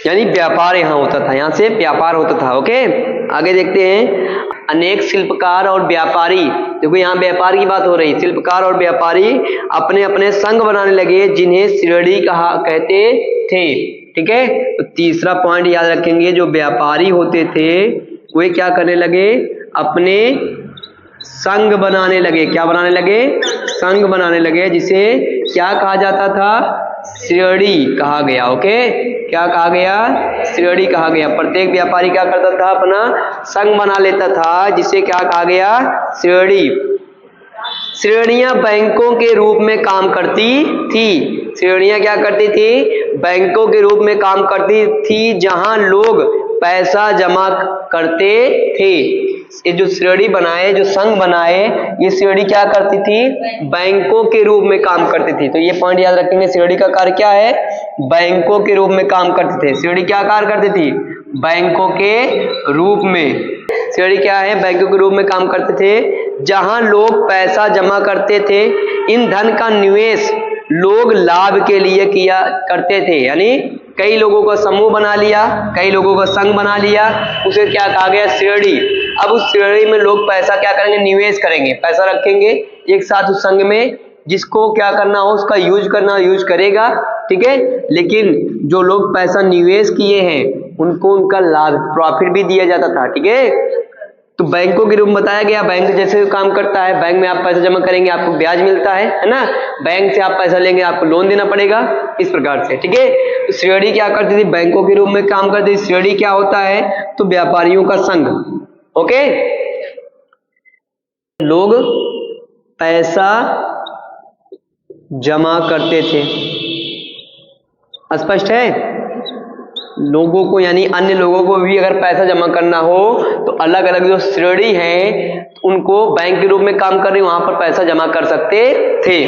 यानी व्यापार यहाँ होता था, यहाँ से व्यापार होता था, ओके। आगे देखते हैं, अनेक शिल्पकार और व्यापारी, देखो यहाँ व्यापार की बात हो रही, शिल्पकार और व्यापारी अपने अपने संघ बनाने लगे, जिन्हें श्रेणी कहते थे, ठीक है। तो तीसरा पॉइंट याद रखेंगे, जो व्यापारी होते थे वे क्या करने लगे, अपने संघ बनाने लगे। क्या बनाने लगे, संघ बनाने लगे, जिसे क्या कहा जाता था, श्रेणी कहा गया, ओके। क्या कहा गया, श्रेणी कहा गया। प्रत्येक व्यापारी क्या करता था, अपना संघ बना लेता था, जिसे क्या कहा गया, श्रेणी। श्रेणियां बैंकों के रूप में काम करती थी। श्रेणियां क्या करती थी? बैंकों के रूप में काम करती थी, जहां लोग पैसा जमा करते थे। ये जो श्रेणी बनाए, जो संघ बनाए, ये श्रेणी क्या करती थी? बैंकों के रूप में काम करती थी। तो ये पॉइंट याद रखेंगे, श्रेणी का कार्य क्या है? बैंकों के रूप में काम करते थे। श्रेणी क्या कार्य करती थी? बैंकों के रूप में। श्रेणी क्या है? बैंकों के रूप में काम करते थे, जहां लोग पैसा जमा करते थे। इन धन का निवेश लोग लाभ के लिए किया करते थे। यानी कई लोगों का समूह बना लिया, कई लोगों का संघ बना लिया, उसे क्या कहा गया? श्रेणी। अब उस श्रेणी में लोग पैसा क्या करेंगे? निवेश करेंगे, पैसा रखेंगे एक साथ उस संघ में। जिसको क्या करना हो उसका यूज करना, यूज करेगा, ठीक है। लेकिन जो लोग पैसा निवेश किए हैं उनको उनका लाभ, प्रॉफिट भी दिया जाता था, ठीक है। तो बैंकों के रूप में बताया गया, बैंक जैसे काम करता है। बैंक में आप पैसा जमा करेंगे, आपको ब्याज मिलता है ना। बैंक से आप पैसा लेंगे, आपको लोन देना पड़ेगा, इस प्रकार से, ठीक है। तो श्रेणी क्या करती थी? बैंकों के रूप में काम करती थी। श्रेणी क्या होता है? तो व्यापारियों का संघ, ओके। लोग पैसा जमा करते थे, स्पष्ट है। लोगों को यानी अन्य लोगों को भी अगर पैसा जमा करना हो तो अलग अलग जो श्रेणी है उनको बैंक के रूप में काम कर रही, वहां पर पैसा जमा कर सकते थे।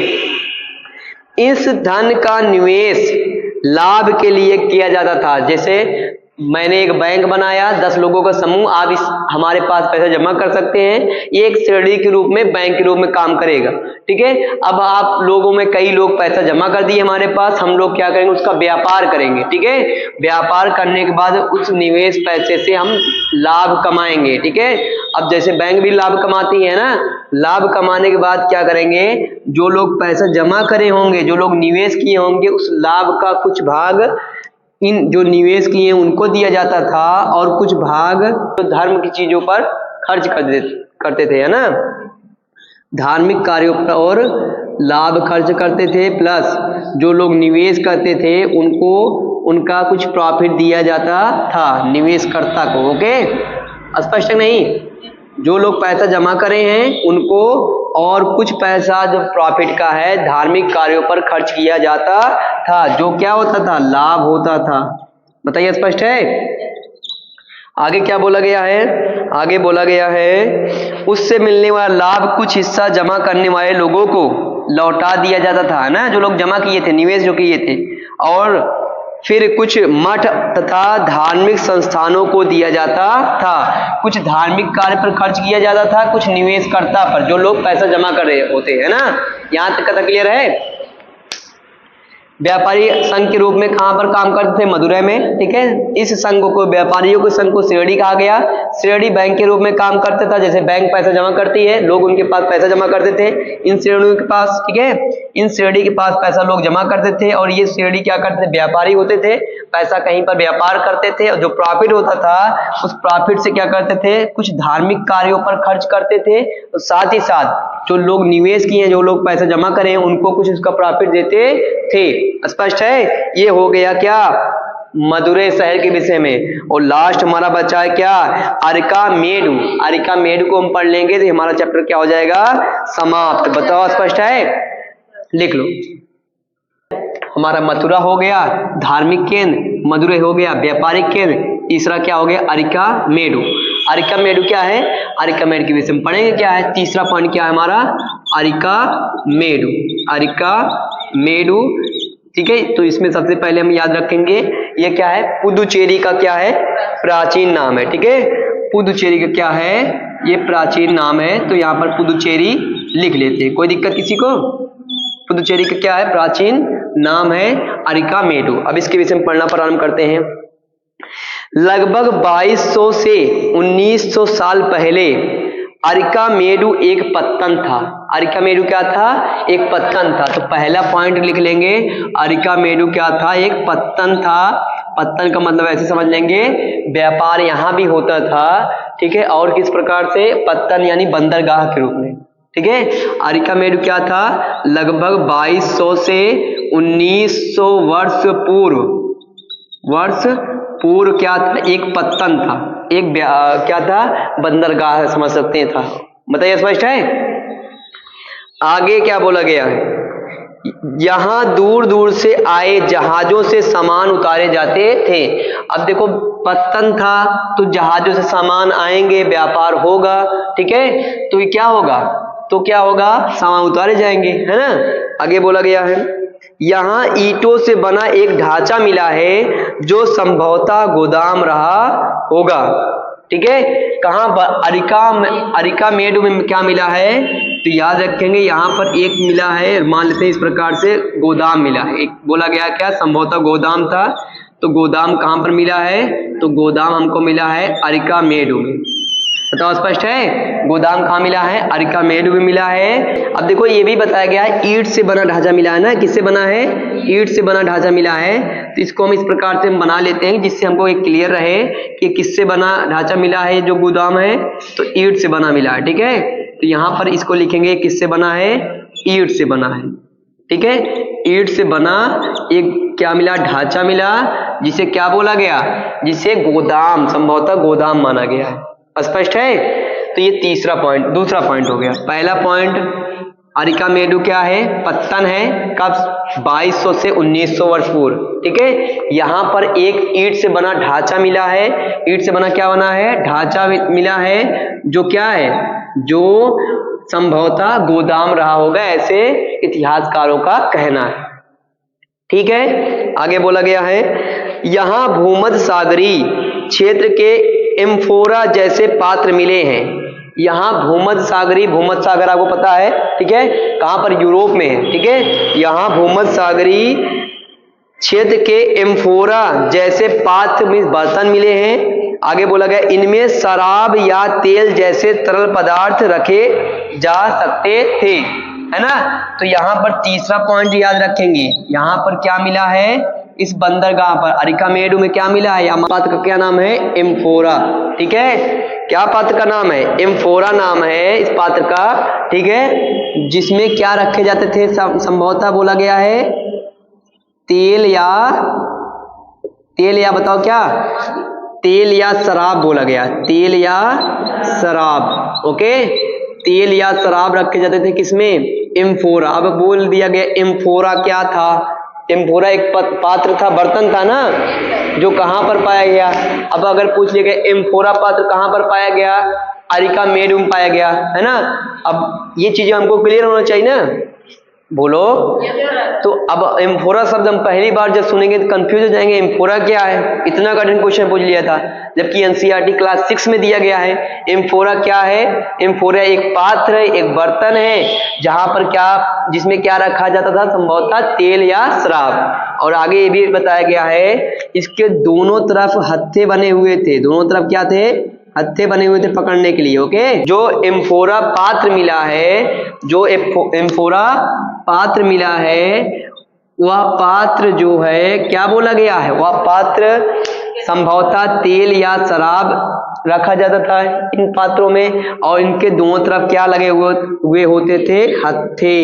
इस धन का निवेश लाभ के लिए किया जाता था। जैसे मैंने एक बैंक बनाया, 10 लोगों का समूह, आप इस हमारे पास पैसा जमा कर सकते हैं। एक श्रेणी के रूप में बैंक के रूप में काम करेगा, ठीक है। अब आप लोगों में कई लोग पैसा जमा कर दिए हमारे पास, हम लोग क्या करेंगे? उसका व्यापार करेंगे, ठीक है। व्यापार करने के बाद उस निवेश पैसे से हम लाभ कमाएंगे, ठीक है। अब जैसे बैंक भी लाभ कमाती है ना, लाभ कमाने के बाद क्या करेंगे? जो लोग पैसा जमा करे होंगे, जो लोग निवेश किए होंगे, उस लाभ का कुछ भाग इन जो निवेश किए उनको दिया जाता था, और कुछ भाग तो धर्म की चीजों पर खर्च करते थे, है ना। धार्मिक कार्यों पर और लाभ खर्च करते थे, प्लस जो लोग निवेश करते थे उनको उनका कुछ प्रॉफिट दिया जाता था निवेशकर्ता को, ओके। स्पष्ट है नहीं? जो लोग पैसा जमा करे हैं उनको और कुछ पैसा जो प्रॉफिट का है धार्मिक कार्यों पर खर्च किया जाता था, जो क्या होता था? लाभ होता था। बताइए, स्पष्ट है? आगे क्या बोला गया है? आगे बोला गया है उससे मिलने वाला लाभ कुछ हिस्सा जमा करने वाले लोगों को लौटा दिया जाता था, है ना। जो लोग जमा किए थे, निवेश जो किए थे, और फिर कुछ मठ तथा धार्मिक संस्थानों को दिया जाता था। कुछ धार्मिक कार्य पर खर्च किया जाता था, कुछ निवेशकर्ता पर, जो लोग पैसा जमा कर रहे होते हैं ना। यहां तक कथा क्लियर है? व्यापारी संघ के रूप में कहां पर काम करते थे? मदुरै में, ठीक है। इस संघ को, व्यापारियों के संघ को श्रेणी कहा गया। श्रेणी बैंक के रूप में काम करता था, जैसे बैंक पैसा जमा करती है, लोग उनके पास पैसा जमा करते थे इन श्रेणियों के पास, ठीक है। इन श्रेणी के पास पैसा लोग जमा करते थे, और ये श्रेणी क्या करते थे? व्यापारी होते थे, पैसा कहीं पर व्यापार करते थे, और जो प्रॉफिट होता था उस प्रॉफिट से क्या करते थे? कुछ धार्मिक कार्यों पर खर्च करते थे, और साथ ही साथ जो लोग निवेश किए हैं, जो लोग पैसा जमा करे हैं, उनको कुछ उसका प्रॉफिट देते थे। स्पष्ट है? ये हो गया क्या? मदुरै शहर के विषय में। और लास्ट हमारा बचा है क्या? अरिकामेडु। अरिकामेडु को हम पढ़ लेंगे तो हमारा चैप्टर क्या हो जाएगा? समाप्त। बताओ, स्पष्ट है? लिख लो। हमारा मथुरा हो गया धार्मिक केंद्र, मदुरै हो गया व्यापारिक केंद्र, तीसरा क्या हो गया? अरिकामेडु। अरिकामेडु क्या है? अरिकामेडु के विषय में पढ़ेंगे क्या है। तीसरा पॉइंट क्या है हमारा? अरिकामेडु। अरिकामेडु, ठीक है। तो इसमें सबसे पहले हम याद रखेंगे ये क्या है? पुदुचेरी का क्या है? प्राचीन नाम है, ठीक है। पुदुचेरी का क्या है? ये प्राचीन नाम है, तो यहाँ पर पुदुचेरी लिख लेते हैं, कोई दिक्कत किसी को? पुदुचेरी का क्या है? प्राचीन नाम है अरिकामेडु। अब इसके विषय में पढ़ना प्रारंभ करते हैं। लगभग 2200 से 1900 साल पहले अरिकामेडु एक पत्तन था। अरिकामेडु क्या था? एक पत्तन था। तो पहला पॉइंट लिख लेंगे, अरिकामेडु क्या था? एक पत्तन था। पत्तन का मतलब ऐसे समझ लेंगे, व्यापार यहां भी होता था, ठीक है। और किस प्रकार से? पत्तन यानी बंदरगाह के रूप में, ठीक है। अरिकामेडु क्या था? लगभग 2200 से 1900 वर्ष पूर्व क्या था? एक पत्तन था, एक क्या था? बंदरगाह समझ सकते था। बताइए, स्पष्ट है? आगे क्या बोला गया है, यहाँ दूर दूर से आए जहाजों से सामान उतारे जाते थे। अब देखो पत्तन था तो जहाजों से सामान आएंगे, व्यापार होगा, ठीक है, तो ये क्या होगा, तो क्या होगा, सामान उतारे जाएंगे, है ना। आगे बोला गया है, यहाँ ईंटों से बना एक ढांचा मिला है जो संभवतः गोदाम रहा होगा, ठीक है। कहाँ पर, अरिका मेड में क्या मिला है, तो याद रखेंगे यहाँ पर एक मिला है, मान लेते हैं इस प्रकार से गोदाम मिला है, एक बोला गया क्या, संभवतः गोदाम था, तो गोदाम कहाँ पर मिला है, तो गोदाम हमको मिला है अरिका मेडू में। बताओ स्पष्ट है, गोदाम कहाँ मिला है, अरिका मेडू में मिला है। अब देखो ये भी बताया गया है ईंट से बना ढांचा मिला है ना, किससे बना है, ईंट से बना ढांचा मिला है। तो इसको हम इस प्रकार से बना लेते हैं जिससे हमको एक क्लियर रहे कि किससे बना ढांचा मिला है, जो गोदाम है तो ईंट से बना मिला है, ठीक है। तो यहाँ पर इसको लिखेंगे किससे बना है, ईंट से बना है, ठीक है। ईंट से बना एक क्या मिला, ढांचा मिला, जिसे क्या बोला गया, जिसे गोदाम, संभवतः गोदाम माना गया है। स्पष्ट है। तो ये तीसरा पॉइंट, दूसरा पॉइंट हो गया। पहला पॉइंट अरिका मेडू क्या है, पत्तन है, कब, 2200 से 1900 वर्ष पूर्व, ठीक है। यहाँ पर एक ईंट से बना ढांचा मिला है, ईंट से बना क्या बना है, ढांचा मिला है, जो क्या है, जो संभवतः गोदाम रहा होगा, ऐसे इतिहासकारों का कहना है, ठीक है। आगे बोला गया है, यहाँ भूमध्य सागरी क्षेत्र के एम्फोरा जैसे पात्र मिले हैं। यहाँ भूमध्य सागर आपको पता है, ठीक है, कहाँ पर, यूरोप में है, ठीक है। यहाँ भूमध्य सागरी क्षेत्र के एम्फोरा जैसे पात्र में बर्तन मिले हैं। आगे बोला गया, इनमें शराब या तेल जैसे तरल पदार्थ रखे जा सकते थे, है ना। तो यहाँ पर तीसरा पॉइंट याद रखेंगे, यहाँ पर क्या मिला है, इस बंदरगाह पर अरिका मेडू में क्या मिला है, पात्र का क्या नाम है, एम्फोरा, ठीक है। क्या पात्र का नाम है, एम्फोरा नाम है इस पात्र का, ठीक है, जिसमें क्या रखे जाते थे, संभवतः बोला गया है तेल या बताओ क्या, तेल या शराब बोला गया, तेल या शराब, ओके, तेल या शराब रखे जाते थे किसमें, एम्फोरा। अब बोल दिया गया एम्फोरा क्या था, एम्फोरा एक पात्र था, बर्तन था ना, जो कहाँ पर पाया गया। अब अगर पूछ लिया गया एम्फोरा पात्र कहाँ पर पाया गया, अरिका मेडू में पाया गया, है ना। अब ये चीजें हमको क्लियर होना चाहिए ना, बोलो। तो अब एम्फोरा शब्द हम पहली बार जब सुनेंगे तो कंफ्यूज हो जाएंगे, एम्फोरा क्या है, इतना कठिन क्वेश्चन पूछ लिया था, जबकि एनसीईआरटी क्लास 6 में दिया गया है। एम्फोरा क्या है, एम्फोरा एक पात्र है, एक बर्तन है, जहां पर क्या, जिसमें क्या रखा जाता था, संभवतः तेल या शराब। और आगे ये भी बताया गया है, इसके दोनों तरफ हत्थे बने हुए थे, दोनों तरफ क्या थे, हत्थे बने हुए थे पकड़ने के लिए, ओके। जो एम्फोरा पात्र मिला है, जो एम्फोरा पात्र मिला है, वह पात्र जो है क्या बोला गया है, वह पात्र संभवतः तेल या शराब रखा जाता था इन पात्रों में, और इनके दोनों तरफ क्या लगे हुए होते थे, हत्थे।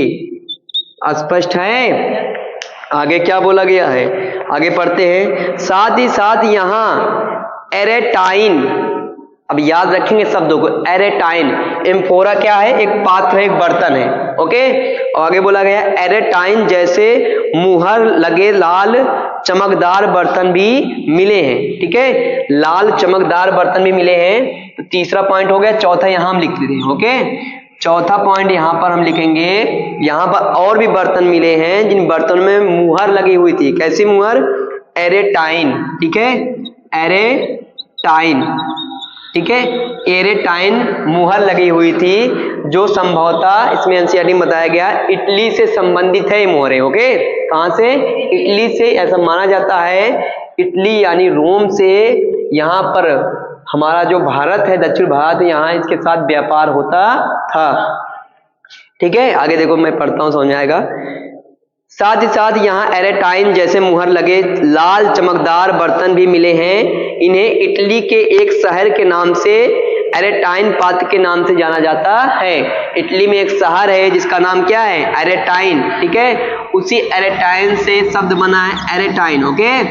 स्पष्ट है। आगे क्या बोला गया है, आगे पढ़ते हैं। साथ ही साथ यहाँ एरेटाइन, अब याद रखेंगे शब्दों को, एरेटाइन, एम्फोरा क्या है, एक पात्र है, एक बर्तन है, ओके। और आगे बोला गया एरेटाइन जैसे मुहर लगे लाल चमकदार बर्तन भी मिले हैं, ठीक है, लाल चमकदार बर्तन भी मिले हैं। तो तीसरा पॉइंट हो गया, चौथा यहां हम लिख लेते हैं, ओके। चौथा पॉइंट यहां पर हम लिखेंगे, यहां पर और भी बर्तन मिले हैं जिन बर्तनों में मुहर लगी हुई थी। कैसी मुहर, एरेटाइन, ठीक है, एरेटाइन, ठीक है, एरेटाइन मुहर लगी हुई थी, जो संभवतः इसमें एनसीईआरटी में बताया गया इटली से संबंधित है ये मोहरें, ओके। कहां से, इटली से, ऐसा माना जाता है, इटली यानी रोम से यहाँ पर हमारा जो भारत है, दक्षिण भारत, यहाँ इसके साथ व्यापार होता था, ठीक है। आगे देखो मैं पढ़ता हूँ, समझ में आएगा। साथ ही साथ यहाँ एरेटाइन जैसे मुहर लगे लाल चमकदार बर्तन भी मिले हैं। इन्हें इटली के एक शहर के नाम से एरेटाइन पात्र के नाम से जाना जाता है। इटली में एक शहर है जिसका नाम क्या है, एरेटाइन, ठीक है। उसी एरेटाइन से शब्द बना है एरेटाइन, ओके,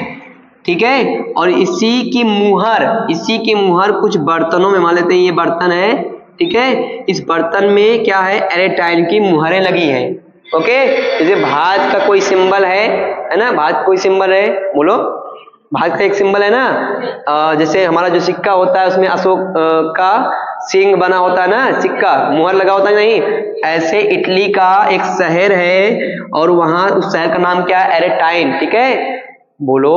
ठीक है। और इसी की मुहर कुछ बर्तनों में, मान लेते हैं ये बर्तन है, ठीक है। इस बर्तन में क्या है, एरेटाइन की मुहरें लगी हैं। ओके, जैसे भारत का कोई सिंबल है ना, भारत कोई सिंबल है, बोलो भारत का एक सिंबल है ना, जैसे हमारा जो सिक्का होता है उसमें अशोक का सिंह बना होता है ना, सिक्का मुहर लगा होता है नहीं, ऐसे इटली का एक शहर है और वहां उस शहर का नाम क्या है, एरेटाइन, ठीक है, बोलो।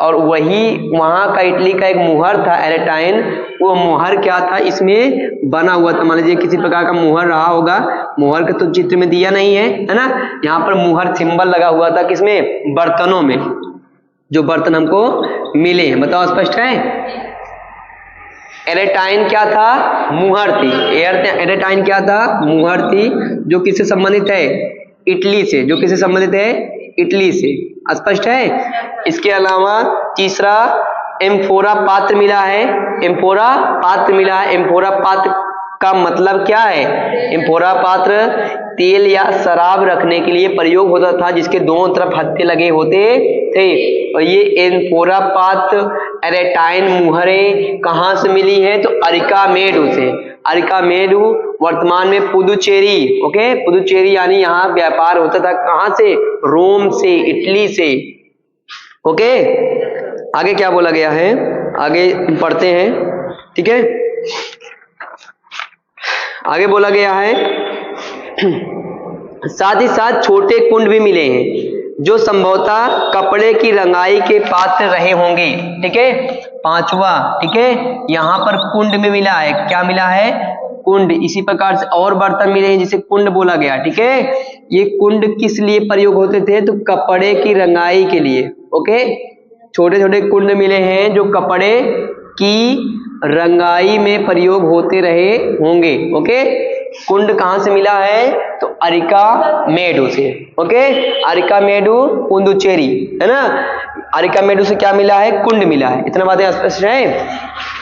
और वही वहां का इटली का एक मुहर था एरेटाइन, वो मुहर क्या था, इसमें बना हुआ था। मान लीजिए किसी प्रकार का मुहर रहा होगा, मुहर का तो चित्र में दिया नहीं है ना, यहाँ पर मुहर सिंबल लगा हुआ था, किसमें, बर्तनों में, जो बर्तन हमको मिले हैं। बताओ स्पष्ट है। एरेटाइन क्या था, मुहर थी। एरेटाइन क्या था, मुहर थी, जो किससे संबंधित है, इटली से, जो किससे संबंधित है, इटली से। स्पष्ट है। इसके अलावा तीसरा एम्फोरा पात्र मिला है, एम्फोरा पात्र मिला है। एम्फोरा पात्र का मतलब क्या है, एम्फोरा पात्र तेल या शराब रखने के लिए प्रयोग होता था, जिसके दोनों तरफ हत्थे लगे होते थे। और ये एम्फोरा पात्र एरेटाइन मुहरें कहाँ से मिली है, तो अरिकामेडु से। अरिकामेडु वर्तमान में पुदुचेरी, ओके, पुदुचेरी यानी यहाँ व्यापार होता था कहाँ से, रोम से, इटली से। ओके, आगे क्या बोला गया है, आगे पढ़ते हैं, ठीक है। आगे बोला गया है साथ ही साथ छोटे कुंड भी मिले हैं, जो संभवतः कपड़े की रंगाई के पात्र रहे होंगे, ठीक है। पांचवा, ठीक है, यहाँ पर कुंड में मिला है, क्या मिला है, कुंड। इसी प्रकार से और बर्तन मिले हैं जिसे कुंड बोला गया, ठीक है। ये कुंड किस लिए प्रयोग होते थे, तो कपड़े की रंगाई के लिए। ओके, छोटे छोटे कुंड मिले हैं जो कपड़े की रंगाई में प्रयोग होते रहे होंगे। ओके, कुंड कहां से मिला है, तो अरिकामेडु से। ओके, अरिकामेडु पुदुचेरी है ना, अरिकामेडु से क्या मिला है, कुंड मिला है। इतना बातें स्पष्ट है।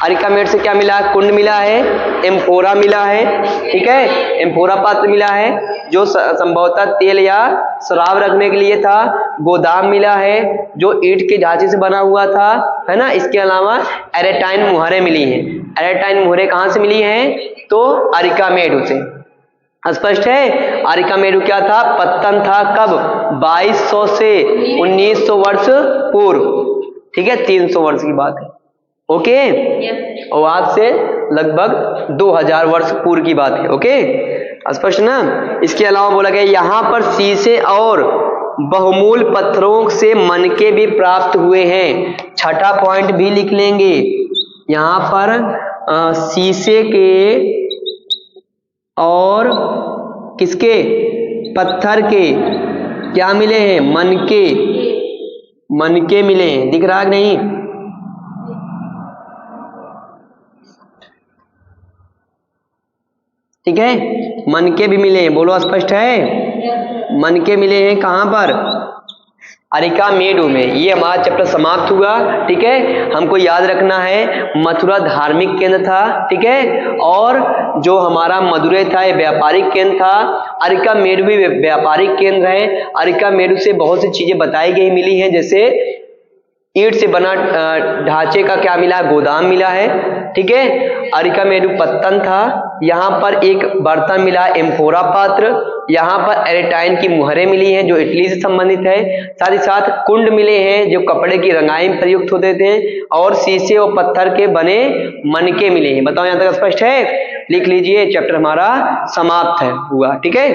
अरिकामेड से क्या मिला है, कुंड मिला है, एम्फोरा मिला है, ठीक है, एम्फोरा पात्र मिला है जो संभवतः तेल या शराब रखने के लिए था। गोदाम मिला है जो ईंट के ढांचे से बना हुआ था, है ना। इसके अलावा एरेटाइन मुहरें मिली हैं। एरेटाइन मुहरें कहां से मिली हैं, तो अरिकामेडु से। स्पष्ट है। अरिकामेडु क्या था, पत्तन था, कब, 2200 से 1900 वर्ष पूर्व, ठीक है, 300 वर्ष की बात है। ओके, और आज से लगभग 2000 वर्ष पूर्व की बात है। ओके, स्पष्ट ना। इसके अलावा बोला गया यहाँ पर शीशे और बहुमूल पत्थरों से मनके भी प्राप्त हुए हैं। छठा पॉइंट भी लिख लेंगे, यहाँ पर शीशे के और किसके, पत्थर के क्या मिले हैं, मनके, मनके मिले हैं। दिख रहा है नहीं, ठीक है, मनके भी मिले हैं, बोलो स्पष्ट है। मनके मिले हैं कहां पर, अरिकामेडु में। ये हमारा चैप्टर समाप्त हुआ, ठीक है। हमको याद रखना है मथुरा धार्मिक केंद्र था, ठीक है, और जो हमारा मदुरै था ये व्यापारिक केंद्र था। अरिकामेडु भी व्यापारिक केंद्र है। अरिकामेडु से बहुत सी चीजें बताई गई मिली हैं, जैसे ईंट से बना ढांचे का क्या मिला है, गोदाम मिला है, ठीक है। अरिकामेडु पत्तन था, यहाँ पर एक बर्तन मिला एम्फोरा पात्र, यहाँ पर एरेटाइन की मुहरें मिली हैं जो इटली से संबंधित है। साथ ही साथ कुंड मिले हैं जो कपड़े की रंगाई में प्रयुक्त होते थे, और शीशे और पत्थर के बने मनके मिले हैं। बताओ यहाँ तक स्पष्ट है, लिख लीजिए, चैप्टर हमारा समाप्त है हुआ, ठीक है।